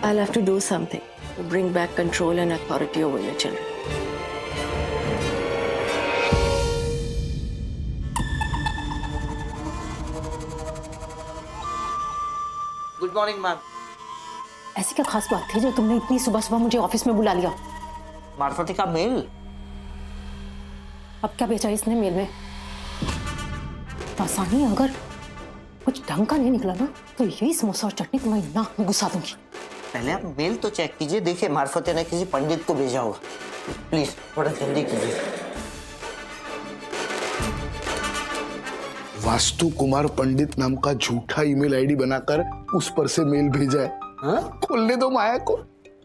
I'll have to do something to bring back control and authority over your children. Good morning ma'am. ऐसी क्या खास बात थी जो तुमने इतनी सुबह सुबह मुझे ऑफिस में बुला लिया? मार्फती का मेल। अब क्या बेचा इसने मेल में? आसानी, अगर कुछ ढंग का नहीं निकला ना तो यही समोसा और चटनी तुम्हारी नाक में घुसा दूंगी। पहले आप मेल तो चेक कीजिए, देखिए मार्फती ने किसी पंडित को भेजा होगा। प्लीज थोड़ा जल्दी कीजिए। वास्तु कुमार पंडित नाम का झूठा ईमेल आईडी बनाकर उस पर से मेल भेजा है। हाँ? खोलने दो माया को,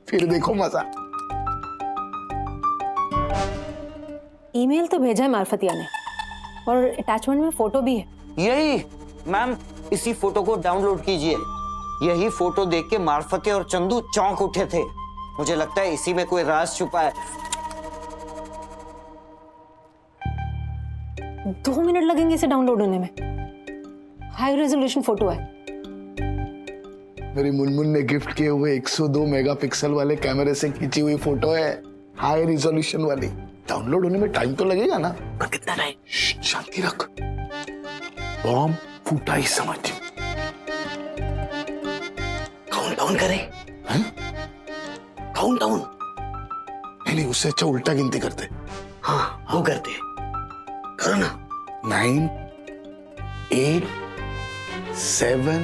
फिर देखो मजा। ईमेल तो भेजा है मार्फतिया ने और अटैचमेंट में फोटो भी है। यही मैम, इसी फोटो को डाउनलोड कीजिए। यही फोटो देख के मार्फती और चंदू चौंक उठे थे। मुझे लगता है इसी में कोई राज छुपा है। 2 मिनट लगेंगे इसे डाउनलोड होने में। हाई रेजोल्यूशन फोटो है। मेरी मुनमुन ने गिफ्ट किए हुए 102 मेगापिक्सल वाले कैमरे से खींची हुई फोटो है, हाई रिजोल्यूशन वाली। डाउनलोड होने में टाइम तो लगेगा ना। पर कितना टाइम? शांति रख। बॉम्ब फूटा ही समझ। काउंट डाउन करें? Count down? नहीं, उससे अच्छा उल्टा गिनती करते। हाँ वो करते। करो ना। 9, 8, 7,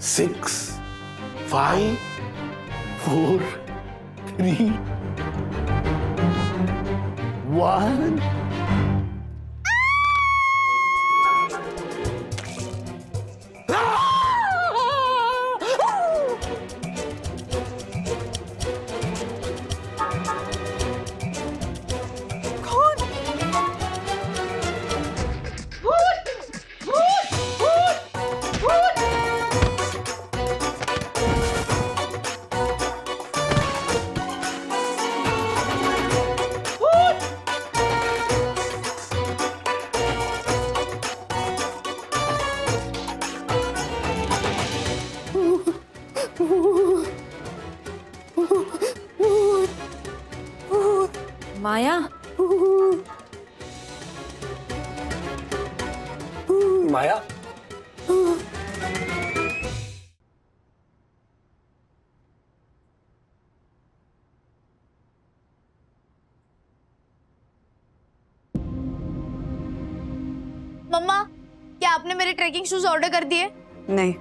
6, 5, 4, 3, 1। माया, माया, मम्मा, क्या आपने मेरे ट्रेकिंग शूज ऑर्डर कर दिए? नहीं,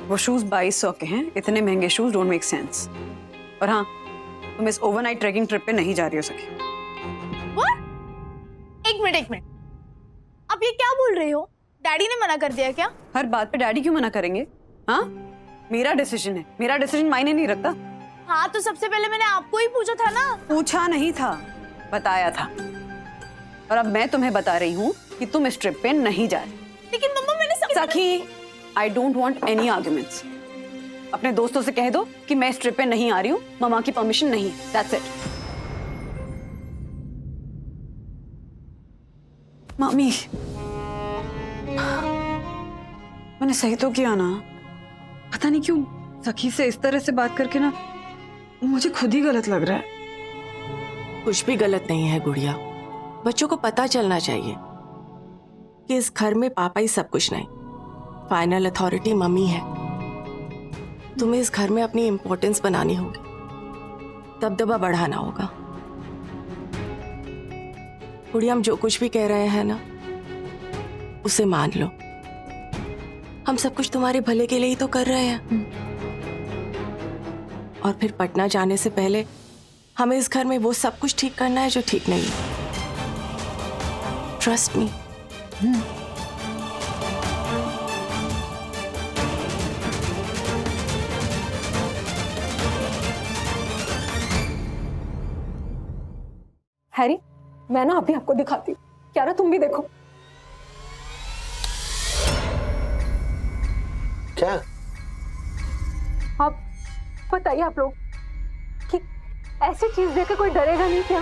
वो शूज 2200 के हैं। इतने महंगे शूज डोंट मेक सेंस। और हाँ, तुम इस ओवरनाइट ट्रेकिंग ट्रिप पे नहीं जा रही हो सखी। एक मिनट, आप ये क्या बोल रहे हो? डैडी ने मना कर दिया क्या? हर बात पे डैडी क्यों मना करेंगे? हाँ, मेरा डिसीजन है, मेरा डिसीजन मायने नहीं रखता। हाँ, तो सबसे पहले मैंने आपको ही पूछा था ना। पूछा नहीं था, बताया था। और अब मैं तुम्हें बता रही हूँ कि तुम इस ट्रिप पे नहीं जा रही। लेकिन मम्मा, मैंने सखी, आई डोंट वांट एनी आर्ग्यूमेंट्स। अपने दोस्तों से कह दो कि मैं इस ट्रिप पे नहीं आ रही हूँ, मामा की परमिशन नहीं। That's it. मम्मी, मैंने सही तो किया ना? पता नहीं क्यों सखी से इस तरह से बात करके ना मुझे खुद ही गलत लग रहा है। कुछ भी गलत नहीं है गुड़िया। बच्चों को पता चलना चाहिए कि इस घर में पापा ही सब कुछ नहीं, फाइनल अथॉरिटी मम्मी है। तुम्हें इस घर में अपनी इंपॉर्टेंस बनानी होगी, दबदबा बढ़ाना होगा। गुड़िया, हम जो कुछ भी कह रहे हैं ना, उसे मान लो। हम सब कुछ तुम्हारे भले के लिए ही तो कर रहे हैं। और फिर पटना जाने से पहले हमें इस घर में वो सब कुछ ठीक करना है जो ठीक नहीं है। Trust me. हैरी, मैं ना अभी आपको दिखाती हूँ। क्या ना, तुम भी देखो। क्या? आप बताइए, आप लोग कि ऐसी चीज देख के कोई डरेगा नहीं क्या?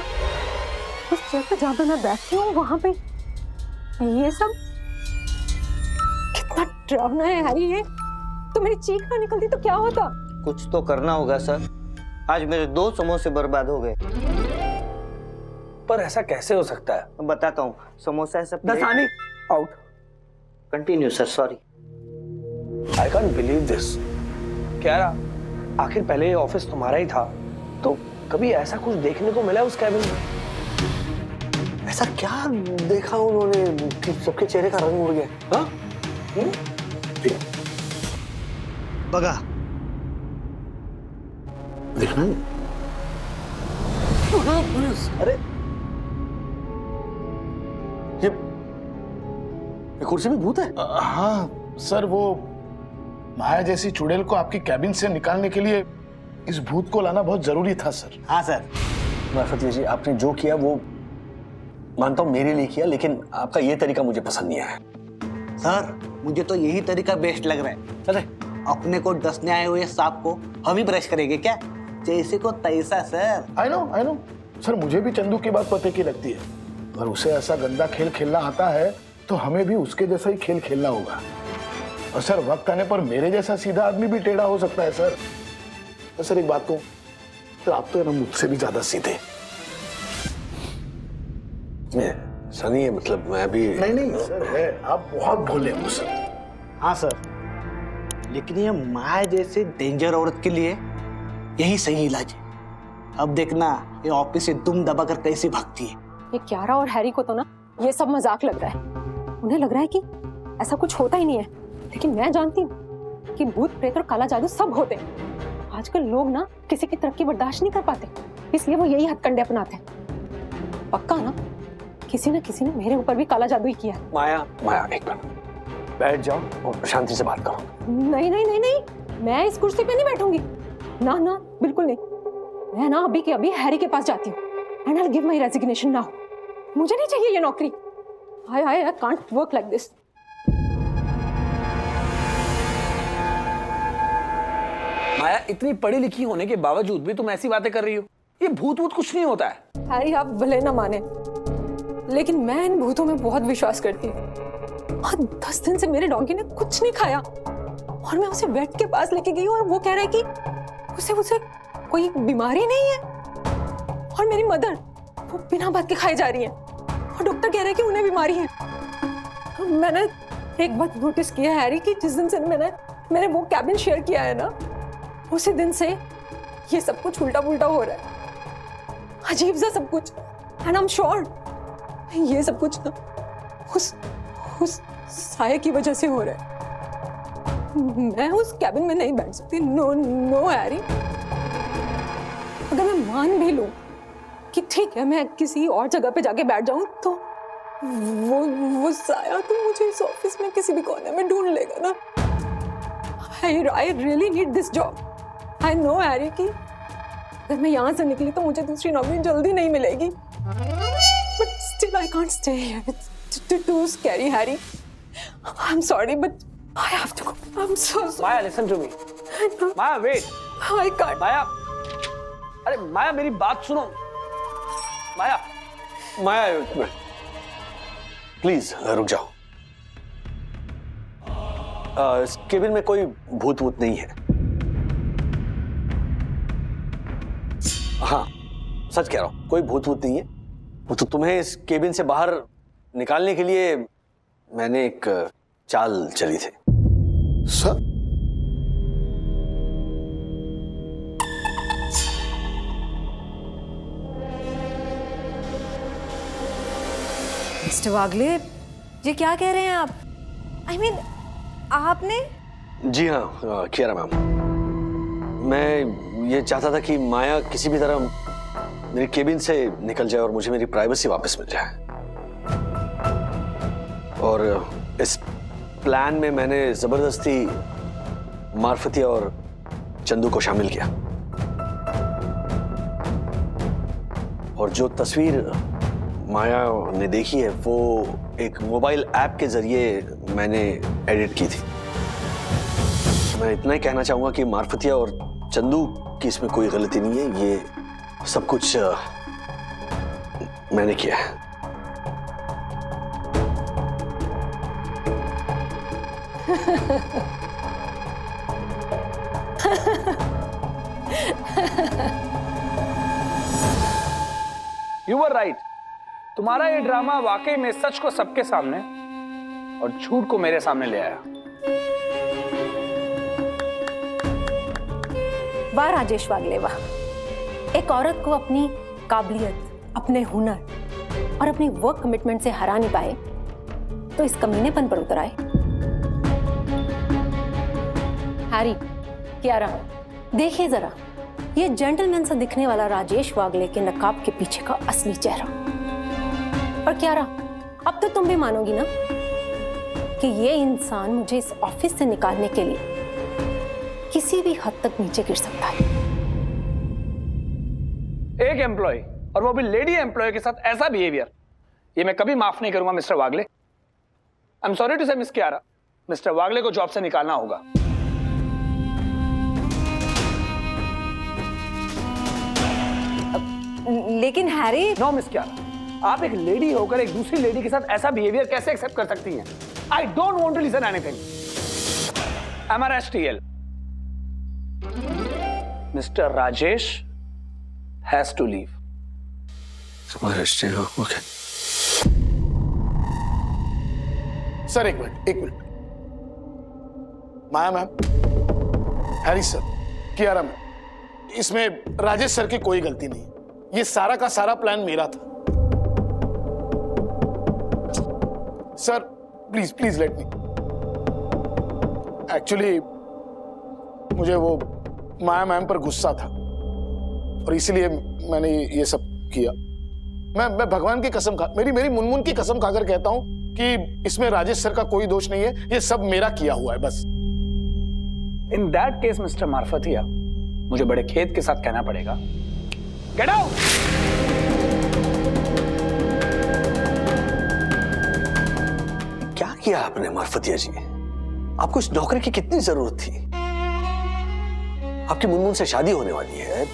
उस चेयर पे जहाँ पे मैं बैठी हूँ वहां पे ये सब कितना डरावना है हैरी। ये तो मेरी चीख ना निकलती तो क्या होता? कुछ तो करना होगा सर। आज मेरे 2 समोसे बर्बाद हो गए। पर ऐसा कैसे हो सकता है? मैं बताता हूँ। समोसा ऐसा दसानी out. Continue sir, sorry. I can't believe this. क्या रहा? आखिर पहले ये ऑफिस तुम्हारा ही था, तो कभी ऐसा कुछ देखने को मिला उस कैबिन में? ऐसा क्या देखा उन्होंने कि सबके चेहरे का रंग उड़ गया? हाँ? बगा देखना नहीं। अरे ये कुर्सी में भूत है? हाँ सर, वो माया जैसी चुड़ैल को आपकी कैबिन से निकालने के लिए इस भूत को लाना बहुत जरूरी था सर। हाँ सर। मार्फत जी, आपने जो किया वो मानता हूँ मेरे लिए किया, लेकिन आपका ये तरीका मुझे पसंद नहीं आया। सर, मुझे तो यही तरीका बेस्ट लग रहा है। अरे अपने को डसने आए हुए सांप को हम ही ब्रश करेंगे क्या? जैसे को तैसा सर। आई नो सर, मुझे भी चंदू की बात पते की लगती है। अगर उसे ऐसा गंदा खेल खेलना आता है तो हमें भी उसके जैसा ही खेल खेलना होगा। और सर, वक्त आने पर मेरे जैसा सीधा आदमी भी टेढ़ा हो सकता है सर। तो सर एक बात कहूं, तो आप तो ना मुझसे भी ज्यादा सीधे। सनी है, मतलब मैं भी नहीं नहीं सर है, आप बहुत भोले हो सर। हाँ सर, लेकिन ये माया जैसे डेंजर औरत के लिए यही सही इलाज है। अब देखना ये ऑफिस से दुम दबा कर कैसे भागती है। ये क्यारा और हैरी को तो ना ये सब मजाक लग रहा है। उन्हें लग रहा है कि ऐसा कुछ होता ही नहीं है, लेकिन मैं जानती हूँ कि भूत प्रेत और काला जादू सब होते हैं। आजकल लोग ना किसी की तरक्की बर्दाश्त नहीं कर पाते, इसलिए वो यही हथकंडे अपनाते हैं। पक्का ना किसी ने मेरे ऊपर भी काला जादू ही किया है। माया एक मिनट बैठ जाओ और शांति से बात करो। नहीं नहीं नहीं नहीं, मैं इस कुर्सी पे नहीं बैठूंगी। ना ना बिल्कुल नहीं। मैं ना अभी के अभी हैरी के पास जाती हूँ and I will give my resignation now. मुझे नहीं चाहिए ये नौकरी। I can't work like this. Maya, इतनी पढ़ी लिखी होने के बावजूद भी तुम ऐसी बातें कर रही हो। ये भूत वूत कुछ नहीं होता है। हैरी आप भले ना माने, लेकिन मैं इन भूतों में बहुत विश्वास करती हूँ। और 10 दिन से मेरे डॉगी ने कुछ नहीं खाया और मैं उसे वेट के पास लेके गई और वो कह रहा है कि उसे कोई बीमारी नहीं है। और मेरी मदर वो बिना बात के खाई जा रही है और डॉक्टर कह रहा है कि उन्हें बीमारी है। मैंने एक बात नोटिस किया है हैरी कि जिस दिन से मैंने वो कैबिन शेयर किया है ना, उसी दिन से ये सब कुछ उल्टा पुल्टा हो रहा है। अजीब सा सब कुछ। एंड आई एम श्योर ये सब कुछ ना उस साये की वजह से हो रहा है। मैं उस कैबिन में नहीं बैठ सकती। नो हैरी, अगर मैं मान भी लूं कि ठीक है मैं किसी और जगह पे जाके बैठ जाऊं, तो वो साया तो मुझे इस ऑफिस में किसी भी कोने में ढूंढ लेगा ना। I really need this job. I know Harry कि अगर मैं यहाँ से निकली तो मुझे दूसरी नौकरी जल्दी नहीं मिलेगी। But still I can't stay here. It's too scary, Harry. I'm sorry, but I have to go. I'm so sorry. Maya, listen to me. Maya, wait. I can't. माया, अरे माया मेरी बात सुनो। माया प्लीज रुक जाओ। इस केबिन में कोई भूत वूत नहीं है। हाँ सच कह रहा हूं, कोई भूत वूत नहीं है। वो तो तुम्हें इस केबिन से बाहर निकालने के लिए मैंने एक चाल चली थी। सर मिस्टर वागले, ये क्या कह रहे हैं आप? I mean, आपने? जी हाँ कियारा मैम, मैं ये चाहता था कि माया किसी भी तरह मेरी केबिन से निकल जाए और मुझे मेरी प्राइवेसी वापस मिल जाए। और इस प्लान में मैंने जबरदस्ती मार्फतिया और चंदू को शामिल किया। और जो तस्वीर माया ने देखी है वो एक मोबाइल ऐप के जरिए मैंने एडिट की थी। मैं इतना ही कहना चाहूंगा कि मार्फतिया और चंदू की इसमें कोई गलती नहीं है। ये सब कुछ मैंने किया है। You were right. तुम्हारा ये ड्रामा वाकई में सच को सबके सामने और झूठ को मेरे सामने ले आया। वाह राजेश वागले वाह। एक औरत को अपनी काबिलियत, अपने हुनर और अपनी वर्क कमिटमेंट से हरा नहीं पाए तो इस कमीनेपन पर उतर आए। हैरी, कियारा, देखिए जरा ये जेंटलमैन सा दिखने वाला राजेश वागले के नकाब के पीछे का असली चेहरा। और कियारा, अब तो तुम भी मानोगी ना कि ये इंसान मुझे इस ऑफिस से निकालने के लिए किसी भी हद तक नीचे गिर सकता है। एक एम्प्लॉय और वो भी लेडी एम्प्लॉय के साथ ऐसा बिहेवियर, ये मैं कभी माफ नहीं करूंगा mister Wagle. I am sorry to say miss Kiara, mister Wagle को जॉब से निकालना होगा। लेकिन हैरी। नो मिस कियारा, आप एक लेडी होकर एक दूसरी लेडी के साथ ऐसा बिहेवियर कैसे एक्सेप्ट कर सकती हैं? I don't want to listen anything. MRSTL, mister Rajesh has to leave. Okay. Sir एक minute. Maya ma'am, Harry sir, Kiara ma'am, इसमें राजेश सर की कोई गलती नहीं। ये सारा का सारा प्लान मेरा था। Sir please please let me. Actually मुझे वो माया मैम पर गुस्सा था और इसीलिए मैंने ये सब किया। मैं भगवान की कसम खा, मेरी मुनमुन की कसम खाकर कहता हूं कि इसमें राजेश सर का कोई दोष नहीं है। ये सब मेरा किया हुआ है बस। इन दैट केस मिस्टर मार्फतिया, मुझे बड़े खेद के साथ कहना पड़ेगा, गेट आउट। क्या किया आपने मार्फतिया जी? आपको इस नौकरी की कितनी जरूरत थी? आपकी मुनमुन से शादी होने वाली है,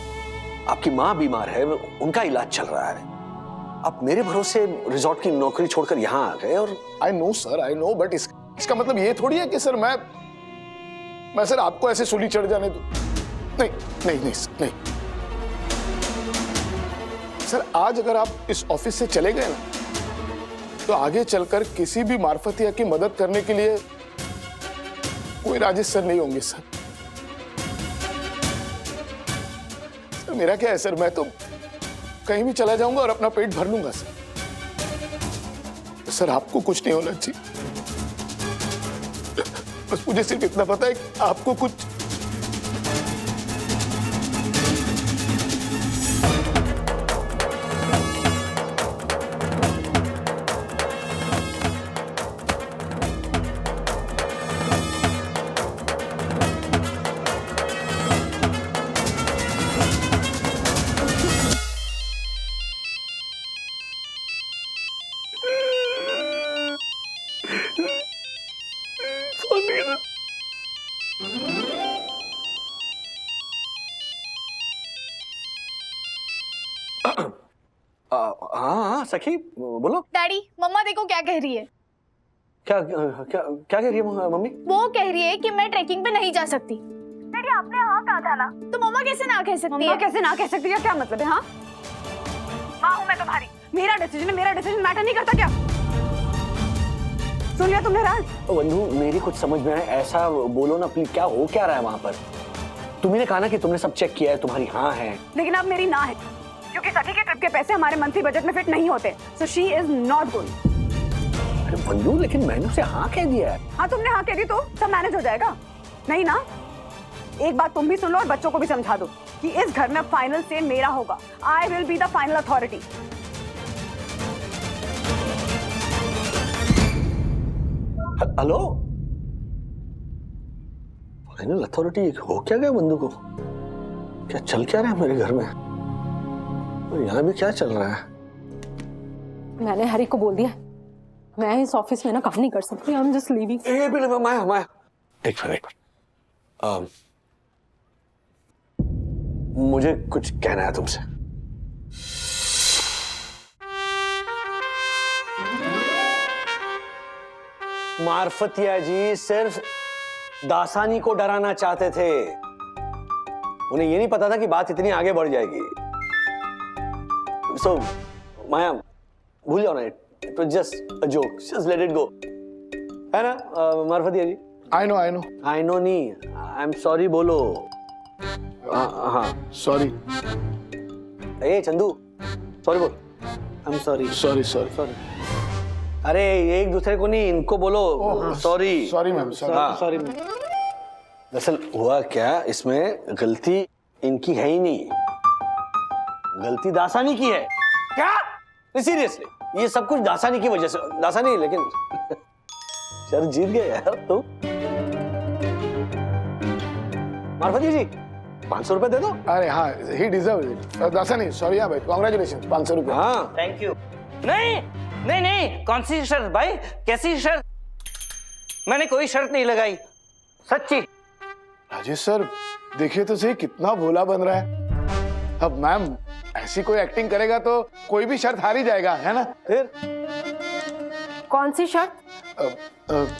आपकी माँ बीमार है, उनका इलाज चल रहा है, आप मेरे भरोसे रिजॉर्ट की नौकरी छोड़कर यहाँ आ गए। और I know sir, I know, but इसका मतलब ये थोड़ी है कि सर मैं सर आपको ऐसे सूली चढ़ जाने दूं। नहीं नहीं नहीं नहीं सर, आज अगर आप इस ऑफिस से चले गए ना, तो आगे चलकर किसी भी मार्फतिया की मदद करने के लिए कोई राजेश सर नहीं होंगे सर। सर मेरा क्या है सर, मैं तो कहीं भी चला जाऊंगा और अपना पेट भर लूंगा सर। सर आपको कुछ नहीं होना चाहिए, बस मुझे सिर्फ इतना पता है कि आपको कुछ हाँ सखी बोलो। डैडी, मम्मा देखो क्या कह रही है। क्या क्या क्या कह रही है मम्मी? वो कह रही है कि मैं ट्रैकिंग पे नहीं जा सकती। डैडी आपने हाँ कहा था ना, तो मम्मा कैसे ना कह सकती है? कैसे ना कह सकती है? क्या मतलब है? हाँ, माँ हूँ मैं तुम्हारी, मेरा डिसीजन है, मेरा डिसीजन मैटर नहीं करता क्या? सुन लिया तुमने राज? बंधु मेरी कुछ समझ में आए, ऐसा बोलो ना प्लीज, क्या हो क्या रहा है वहां पर? तुमने कहा ना कि तुमने सब चेक किया है, तुम्हारी हाँ है, लेकिन अब मेरी ना है, क्योंकि सखी के ट्रिप के पैसे हमारे मंथली बजट में फिट नहीं होते। So she is not going. अरे बंधु लेकिन मैंने उसे हाँ कह दिया है। हाँ तुमने हाँ कह दी तो सब मैनेज हो जाएगा, नहीं ना? एक बात तुम भी सुन लो और बच्चों को भी समझा दो कि इस घर में फाइनल से मेरा होगा। I will be the final authority. Hello, final authority हो क्या गया बंधु को? क्या चल क्या रहा है मेरे घर में? और यहाँ भी क्या चल रहा है? मैंने हरी को बोल दिया मैं इस ऑफिस में ना काम नहीं कर सकती। I am just leaving. Maya एक मिनट, मुझे कुछ कहना है तुमसे। मार्फतिया जी सिर्फ दासानी को डराना चाहते थे, उन्हें ये नहीं पता था कि बात इतनी आगे बढ़ जाएगी। सो माया भूल जाओ ना, it was just a joke, just let it go, है ना मार्फतिया जी? आई नो नहीं, आई एम सॉरी बोलो। हाँ सॉरी। ए चंदू सॉरी बोल। आई एम सॉरी। अरे एक दूसरे को नहीं, इनको बोलो सॉरी। Sorry ma'am, sorry. दरअसल हुआ क्या, इसमें गलती इनकी है ही नहीं, गलती दासानी की है। क्या? सीरियसली ये सब कुछ दासानी की वजह से। दासानी लेकिन सर जीत गए यार तुम। मार्फतिया जी 500 रुपए दे दो। अरे हाँ, he deserve it. Dasani sorry भाई, कांग्रेचुलेशन, 500 रुपए। हाँ थैंक यू। नहीं, कौन सी शर्त भाई? कैसी शर्त? मैंने कोई शर्त नहीं लगाई, सच्ची। राजेश सर देखिए तो सही कितना भोला बन रहा है। अब मैम ऐसी कोई एक्टिंग करेगा तो कोई भी शर्त हार ही जाएगा, है ना? फिर कौन सी शर्त?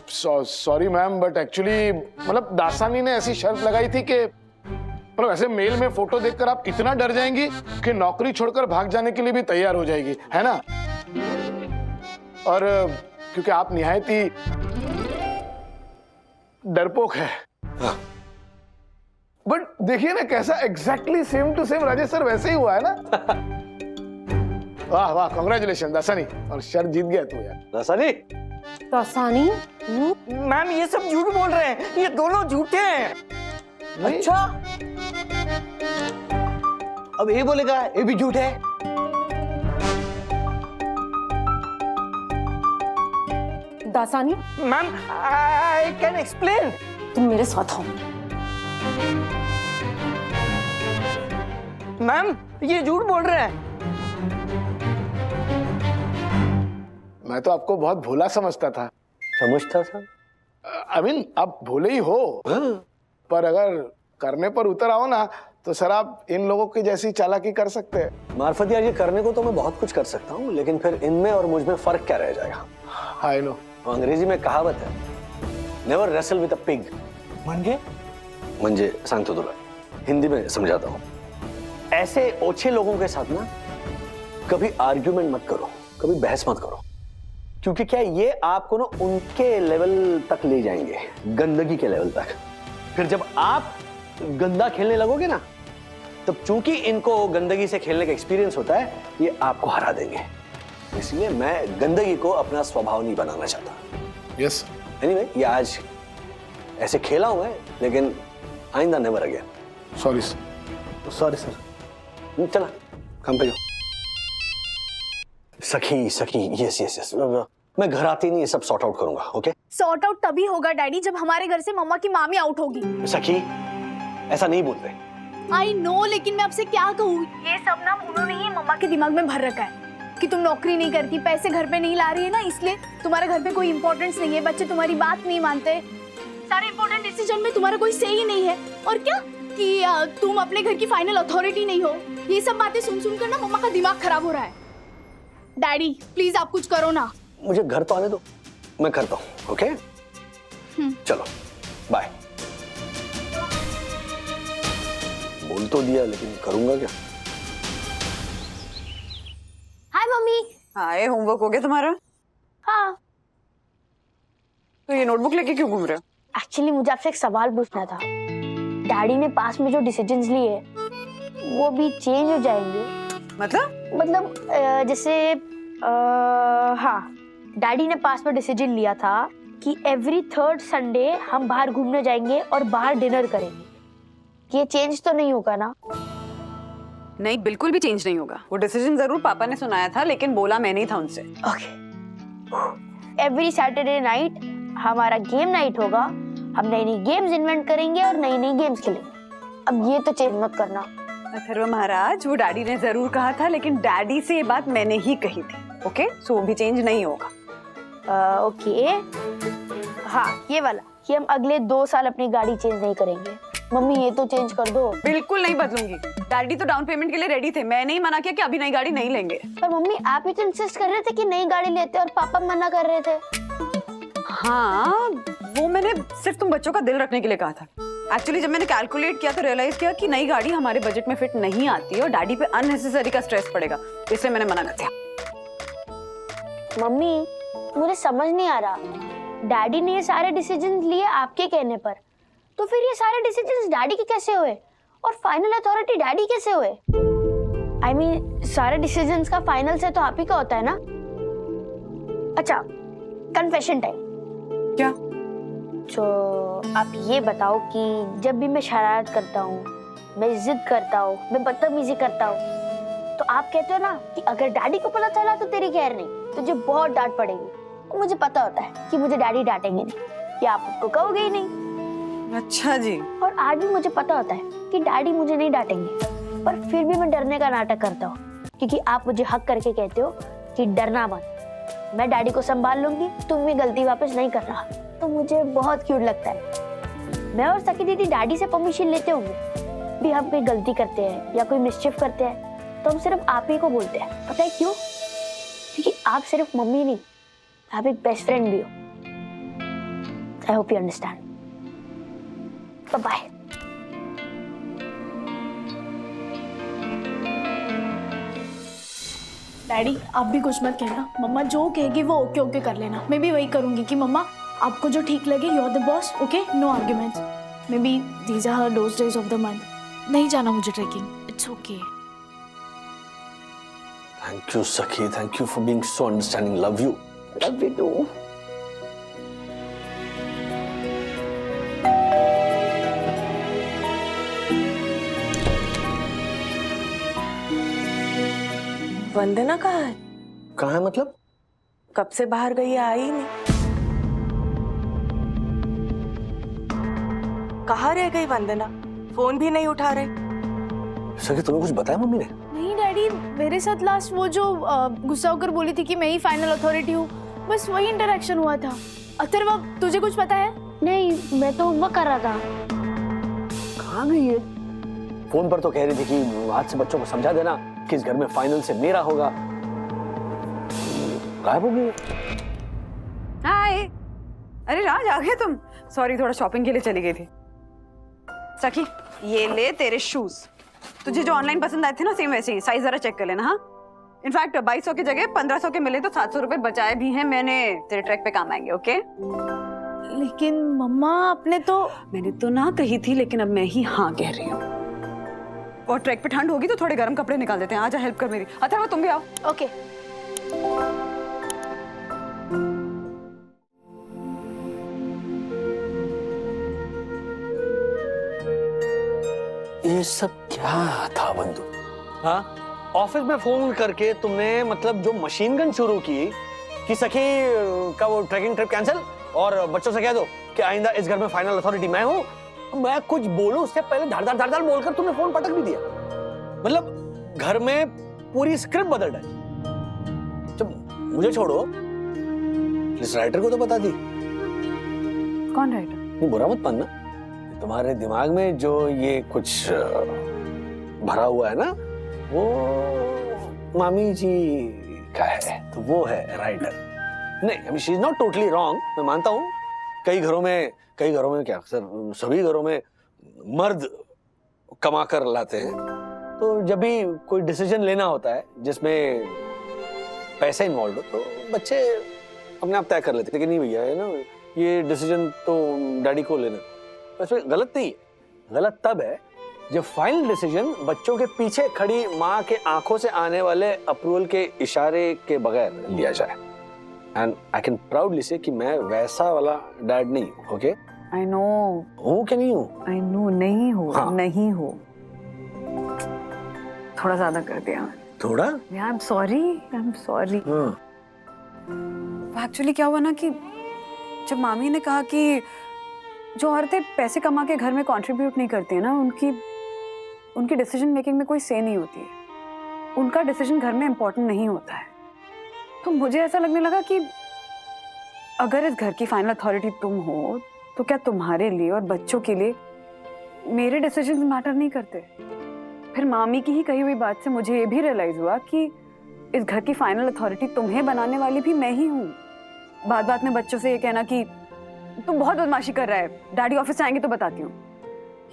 सॉरी मैम, बट एक्चुअली मतलब दासानी ने ऐसी शर्त लगाई थी कि मतलब ऐसे मेल में फोटो देखकर आप इतना डर जाएंगी कि नौकरी छोड़कर भाग जाने के लिए भी तैयार हो जाएगी, है ना? और क्योंकि आप निहायत ही डरपोक है। हाँ। बट देखिए ना कैसा exactly same to same Rajesh sir वैसे ही हुआ है ना। वाह वाह, कांग्रेचुलेशन दासानी, और शर्त जीत गया तू यार। दासानी? दासानी? मैम ये सब झूठ बोल रहे हैं, ये दोनों झूठे हैं। अच्छा, अब ये बोलेगा ये भी झूठ है। Dasani? Ma'am I can explain. तुम मेरे साथ हो। मैम ये झूठ बोल रहे हैं। मैं तो आपको बहुत भोला समझता था। समझता था? आई मीन आप भोले ही हो, पर अगर करने पर उतर आओ ना तो सर आप इन लोगों की जैसी चालाकी कर सकते हैं। मार्फत यार, ये करने को तो मैं बहुत कुछ कर सकता हूँ, लेकिन फिर इनमें और मुझ में फर्क क्या रह जाएगा? I know. अंग्रेजी में कहावत है, never wrestle with a pig. म्हणजे सांगतो तुला, हिंदी में समझाता हूँ। ऐसे ओछे लोगों के साथ ना कभी आर्ग्यूमेंट मत करो, कभी बहस मत करो, क्योंकि क्या ये आपको ना उनके लेवल तक ले जाएंगे, गंदगी के लेवल तक। फिर जब आप गंदा खेलने लगोगे ना, तब चूंकि इनको गंदगी से खेलने का एक्सपीरियंस होता है, ये आपको हरा देंगे। इसलिए मैं गंदगी को अपना स्वभाव नहीं बनाना चाहता। यस। एनीवे, ये आज ऐसे खेला हूं मैं, लेकिन आइंदा never again. Sorry sir. Sorry sir. चला काम पे जाओ। सखी सखी, यस यस यस, मैं घर आती नहीं ये सब सॉर्ट आउट करूंगा। ओके? सॉर्ट आउट तभी होगा डैडी जब हमारे घर से मम्मा की मामी आउट होगी। सखी ऐसा नहीं बोलते। आई नो, लेकिन मैं आपसे क्या कहूँ, ये सब ना उन्होंने ही मम्मा के दिमाग में भर रखा है कि तुम नौकरी नहीं करती, पैसे घर पे नहीं ला रही है ना, इसलिए तुम्हारे घर पे कोई इंपॉर्टेंस नहीं है, बच्चे तुम्हारी बात नहीं मानते, सारे इंपॉर्टेंट डिसीजन में तुम्हारा कोई से ही नहीं है, और क्या कि तुम अपने घर की फाइनल अथॉरिटी नहीं हो। ये सब बातें सुन सुनकर ना मम्मा का दिमाग खराब हो रहा है। डैडी प्लीज आप कुछ करो ना। मुझे घर तो आने दो, मैं करता हूँ। ओके? चलो बाय। बोल तो दिया, लेकिन करूंगा क्या? हाय मम्मी। हाय, होमवर्क हो गया तुम्हारा? हाँ। तो ये नोटबुक लेके क्यों घूम रहे हो? एक्चुअली मुझे आपसे एक सवाल पूछना था। डैडी ने पास में जो डिसीजंस लिए वो भी चेंज हो जाएंगे? मतलब जैसे हाँ, डैडी ने पास में डिसीजन लिया था कि एवरी 3rd संडे हम बाहर घूमने जाएंगे और बाहर डिनर करेंगे। ये चेंज तो नहीं होगा ना? नहीं, बिल्कुल भी चेंज नहीं होगा। वो डिसीजन जरूर पापा ने सुनाया था, लेकिन बोला मैं नहीं था उनसे। ओके। एवरी सैटरडे नाइट हमारा गेम नाइट होगा, हम नई नई गेम्स इन्वेंट करेंगे और नई नई गेम्स खेलेंगे। अब ये तो चेंज मत करना। अथर्व महाराज, वो डैडी ने जरूर कहा था, लेकिन डैडी से ये बात मैंने ही कही थी। ओके? सो वो भी चेंज नहीं होगा। ओके। हाँ, ये वाला कि हम अगले 2 साल अपनी गाड़ी चेंज नहीं करेंगे। मम्मी ये तो चेंज कर दो। बिल्कुल नहीं बदलूंगी। डैडी तो डाउन पेमेंट के लिए रेडी थे, मैंने ही मना किया कि अभी नई गाड़ी नहीं लेंगे। पर मम्मी आप ही तो इंसिस्ट कर रहे थे कि नई गाड़ी लेते और पापा मना कर रहे थे। हाँ, वो मैंने सिर्फ तुम बच्चों का दिल रखने के लिए कहा था। एक्चुअली जब मैंने कैलकुलेट किया तो रियलाइज किया कि नई गाड़ी हमारे बजट में फिट नहीं आती है और डैडी पे अननेसेसरी का स्ट्रेस पड़ेगा, इसलिए मैंने मना कर दिया। मम्मी मुझे समझ नहीं आ रहा, डैडी ने ये सारे डिसीजंस लिए आपके कहने पर, तो फिर ये सारे डिसीजंस डैडी के कैसे हुए और फाइनल अथॉरिटी डैडी कैसे हुए? आई मीन सारे डिसीजंस का फाइनल से तो आप ही का होता है ना? अच्छा, कन्फेशन टाइम। क्या? तो आप ये बताओ कि जब भी मैं शरारत करता हूँ, मैं जिद करता हूँ, मैं बदतमीजी करता हूँ, तो आप कहते हो ना कि अगर डैडी को पता चला तो तेरी खैर नहीं, तुझे बहुत डांट पड़ेगी। मुझे पता होता है कि मुझे डैडी डांटेंगे नहीं, या आप उसको कहोगे ही नहीं। अच्छा जी। और आज भी मुझे पता होता है कि डैडी मुझे नहीं डांटेंगे, पर फिर भी मैं डरने का नाटक करता हूँ, क्योंकि आप मुझे हक करके कहते हो कि डरना मत, मैं डैडी को संभाल लूंगी, तुम भी गलती वापस नहीं करना। तो मुझे बहुत क्यूट लगता है। मैं और सखी दीदी डैडी से परमिशन लेते होंगे भी हम कोई गलती करते हैं या कोई मिसचिफ करते हैं तो हम सिर्फ आप ही को बोलते हैं। पता है क्यों? क्योंकि आप सिर्फ मम्मी नहीं, आप एक बेस्ट फ्रेंड भी हो। I hope you understand. Bye bye. Daddy आप भी कुछ मत कहना, मम्मा जो कहेगी वो ओके ओके कर लेना। मैं भी वही करूंगी कि मम्मा आपको जो ठीक लगे, you are the boss, okay, no arguments. Maybe these are those days of the month. नहीं जाना मुझे trekking, it's okay. Thank you Sakhi, thank you for being so understanding. Love you. Love you too. Vandana कहाँ है? कहाँ है मतलब? कब से बाहर गई है, आई ही नहीं। कहाँ रह गई वंदना? फोन भी नहीं उठा रहे। सखी तुम्हें कुछ बताया मम्मी ने? नहीं डैडी, मेरे साथ लास्ट वो जो गुस्सा होकर बोली थी कि मैं ही फाइनल अथॉरिटी हूँ, बस वही इंटरेक्शन हुआ था। अथर्व तुझे कुछ पता है? नहीं, मैं तो होमवर्क कर रहा था। कहाँ गई है? फोन पर तो कह रही थी कि आज से बच्चों को समझा देना कि इस घर में फाइनल से मेरा होगा। गायब हो गई। हाय, अरे राज आ गए तुम? सॉरी, थोड़ा शॉपिंग के लिए चली गई थी। सखी ये ले तेरे शूज, तुझे जो ऑनलाइन पसंद आए थे ना, सेम वैसे ही, साइज जरा चेक कर लेना। हाँ, इनफैक्ट 2200 की जगह 1500 के मिले तो 700 रुपए बचाए भी हैं मैंने, तेरे ट्रैक पे काम आएंगे। ओके? लेकिन मम्मा आपने तो। मैंने तो ना कही थी, लेकिन अब मैं ही हाँ कह रही हूँ। और ट्रैक पे ठंड होगी तो थोड़े गर्म कपड़े निकाल देते हैं। आजा हेल्प कर मेरी। अथर्व तुम भी आओ। ओके। ये सब क्या था बंधु? हाँ, ऑफिस में फोन करके तुमने मतलब जो मशीन गन शुरू की कि सखी का वो ट्रैकिंग ट्रिप कैंसिल, और बच्चों से कह दो कि आइंदा इस घर में फाइनल अथॉरिटी मैं हूँ। मैं कुछ बोलूं उससे पहले धड़ धड़ बोलकर तुमने फोन पटक भी दिया। मतलब घर में पूरी स्क्रिप्ट बदल डाली। जब मुझे छोड़ो, इस राइटर को तो बता दी। कौन राइटर? नहीं, बुरा मत मानना, तुम्हारे दिमाग में जो ये कुछ भरा हुआ है ना, वो मामी जी का है, तो वो है राइटर। नहीं, I mean she is not totally wrong, मैं मानता हूँ। कई घरों में क्या, अक्सर सभी घरों में मर्द कमा कर लाते हैं, तो जब भी कोई डिसीजन लेना होता है जिसमें पैसे इन्वॉल्व हो, तो बच्चे अपने आप तय कर लेते। लेकिन नहीं भैया, है ना, ये डिसीजन तो डैडी को लेना। इसमें गलत नहीं है। गलत तब है जब फाइनल डिसीजन बच्चों के पीछे खड़ी माँ के आंखों से आने वाले अप्रूवल के इशारे के बगैर लिया जाए। एंड आई कैन प्राउडली से कि मैं वैसा वाला डैड नहीं हूँ। ओके? I know. हूँ कि नहीं हूँ? आई नो नहीं हो। हाँ। नहीं हो। थोड़ा ज्यादा कर दिया। थोड़ा? आई am sorry, I am sorry. Actually क्या हुआ ना कि जब मामी ने कहा कि जो औरतें पैसे कमा के घर में कंट्रीब्यूट नहीं करती है ना, उनकी डिसीजन मेकिंग में कोई से नहीं होती है, उनका डिसीजन घर में इम्पोर्टेंट नहीं होता है, तो मुझे ऐसा लगने लगा कि अगर इस घर की फाइनल अथॉरिटी तुम हो, तो क्या तुम्हारे लिए और बच्चों के लिए मेरे डिसीजन मैटर नहीं करते? फिर मामी की ही कही हुई बात से मुझे ये भी रियलाइज हुआ कि इस घर की फाइनल अथॉरिटी तुम्हें बनाने वाली भी मैं ही हूँ। बात बात में बच्चों से ये कहना कि तुम बहुत बदमाशी कर रहा है, डैडी ऑफिस से आएंगे तो बताती हूँ,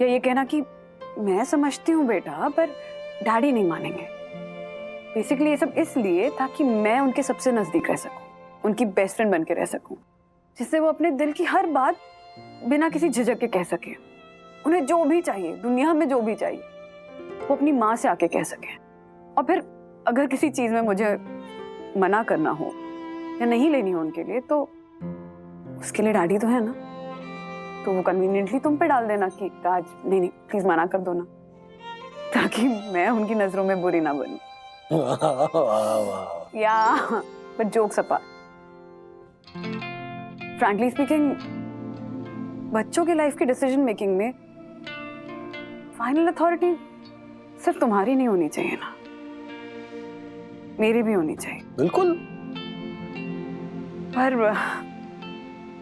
या ये कहना कि मैं समझती हूँ बेटा पर डैडी नहीं मानेंगे। बेसिकली ये सब इसलिए ताकि मैं उनके सबसे नजदीक रह सकूं, उनकी बेस्ट फ्रेंड बन के रह सकूं, जिससे वो अपने दिल की हर बात बिना किसी झिझक के कह सके। उन्हें जो भी चाहिए, दुनिया में जो भी चाहिए, वो अपनी माँ से आके कह सके। और फिर अगर किसी चीज में मुझे मना करना हो या नहीं लेनी हो उनके लिए, तो उसके लिए डैडी तो है ना, तो वो कन्वीनियंटली तुम पे डाल देना कि राज नहीं प्लीज मना कर दो ना, ताकि मैं उनकी नजरों में बुरी ना बनूं। या but jokes apart, frankly speaking, बच्चों की लाइफ की डिसीजन मेकिंग में फाइनल अथॉरिटी सिर्फ तुम्हारी नहीं होनी चाहिए ना, मेरी भी होनी चाहिए। बिल्कुल। पर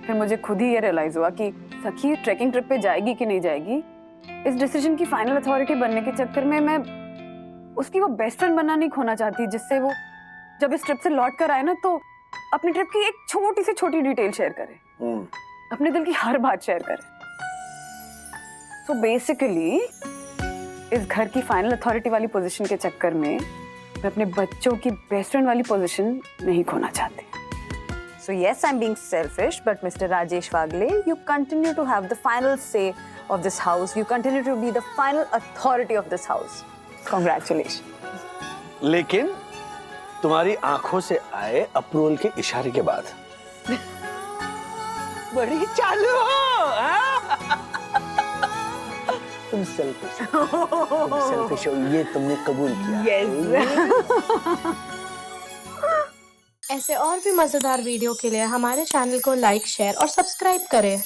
फिर मुझे खुद ही ये रियलाइज हुआ कि सखी ट्रैकिंग ट्रिप पे जाएगी कि नहीं जाएगी, इस डिसीजन की फाइनल अथॉरिटी बनने के चक्कर में मैं उसकी वो बेस्ट फ्रेंड बनना नहीं खोना चाहती, जिससे वो जब इस ट्रिप से लौट कर आए ना, तो अपनी ट्रिप की एक छोटी से छोटी डिटेल शेयर करे, अपने दिल की हर बात शेयर करे। तो बेसिकली इस घर की फाइनल अथॉरिटी वाली पोजीशन के चक्कर में मैं अपने बच्चों की बेस्ट फ्रेंड वाली पोजीशन नहीं खोना चाहती. So yes, I'm being selfish, but Mr. Rajesh Wagle, you continue to have the final say of this house. You continue to be the final authority of this house. Congratulations. लेकिन तुम्हारी आंखों से आए approval के इशारे के बाद बड़ी चालू हो. तुम सेल्फिश हो, ये तुमने कबूल किया. ऐसे और भी मजेदार वीडियो के लिए हमारे चैनल को लाइक, शेयर और सब्सक्राइब करें.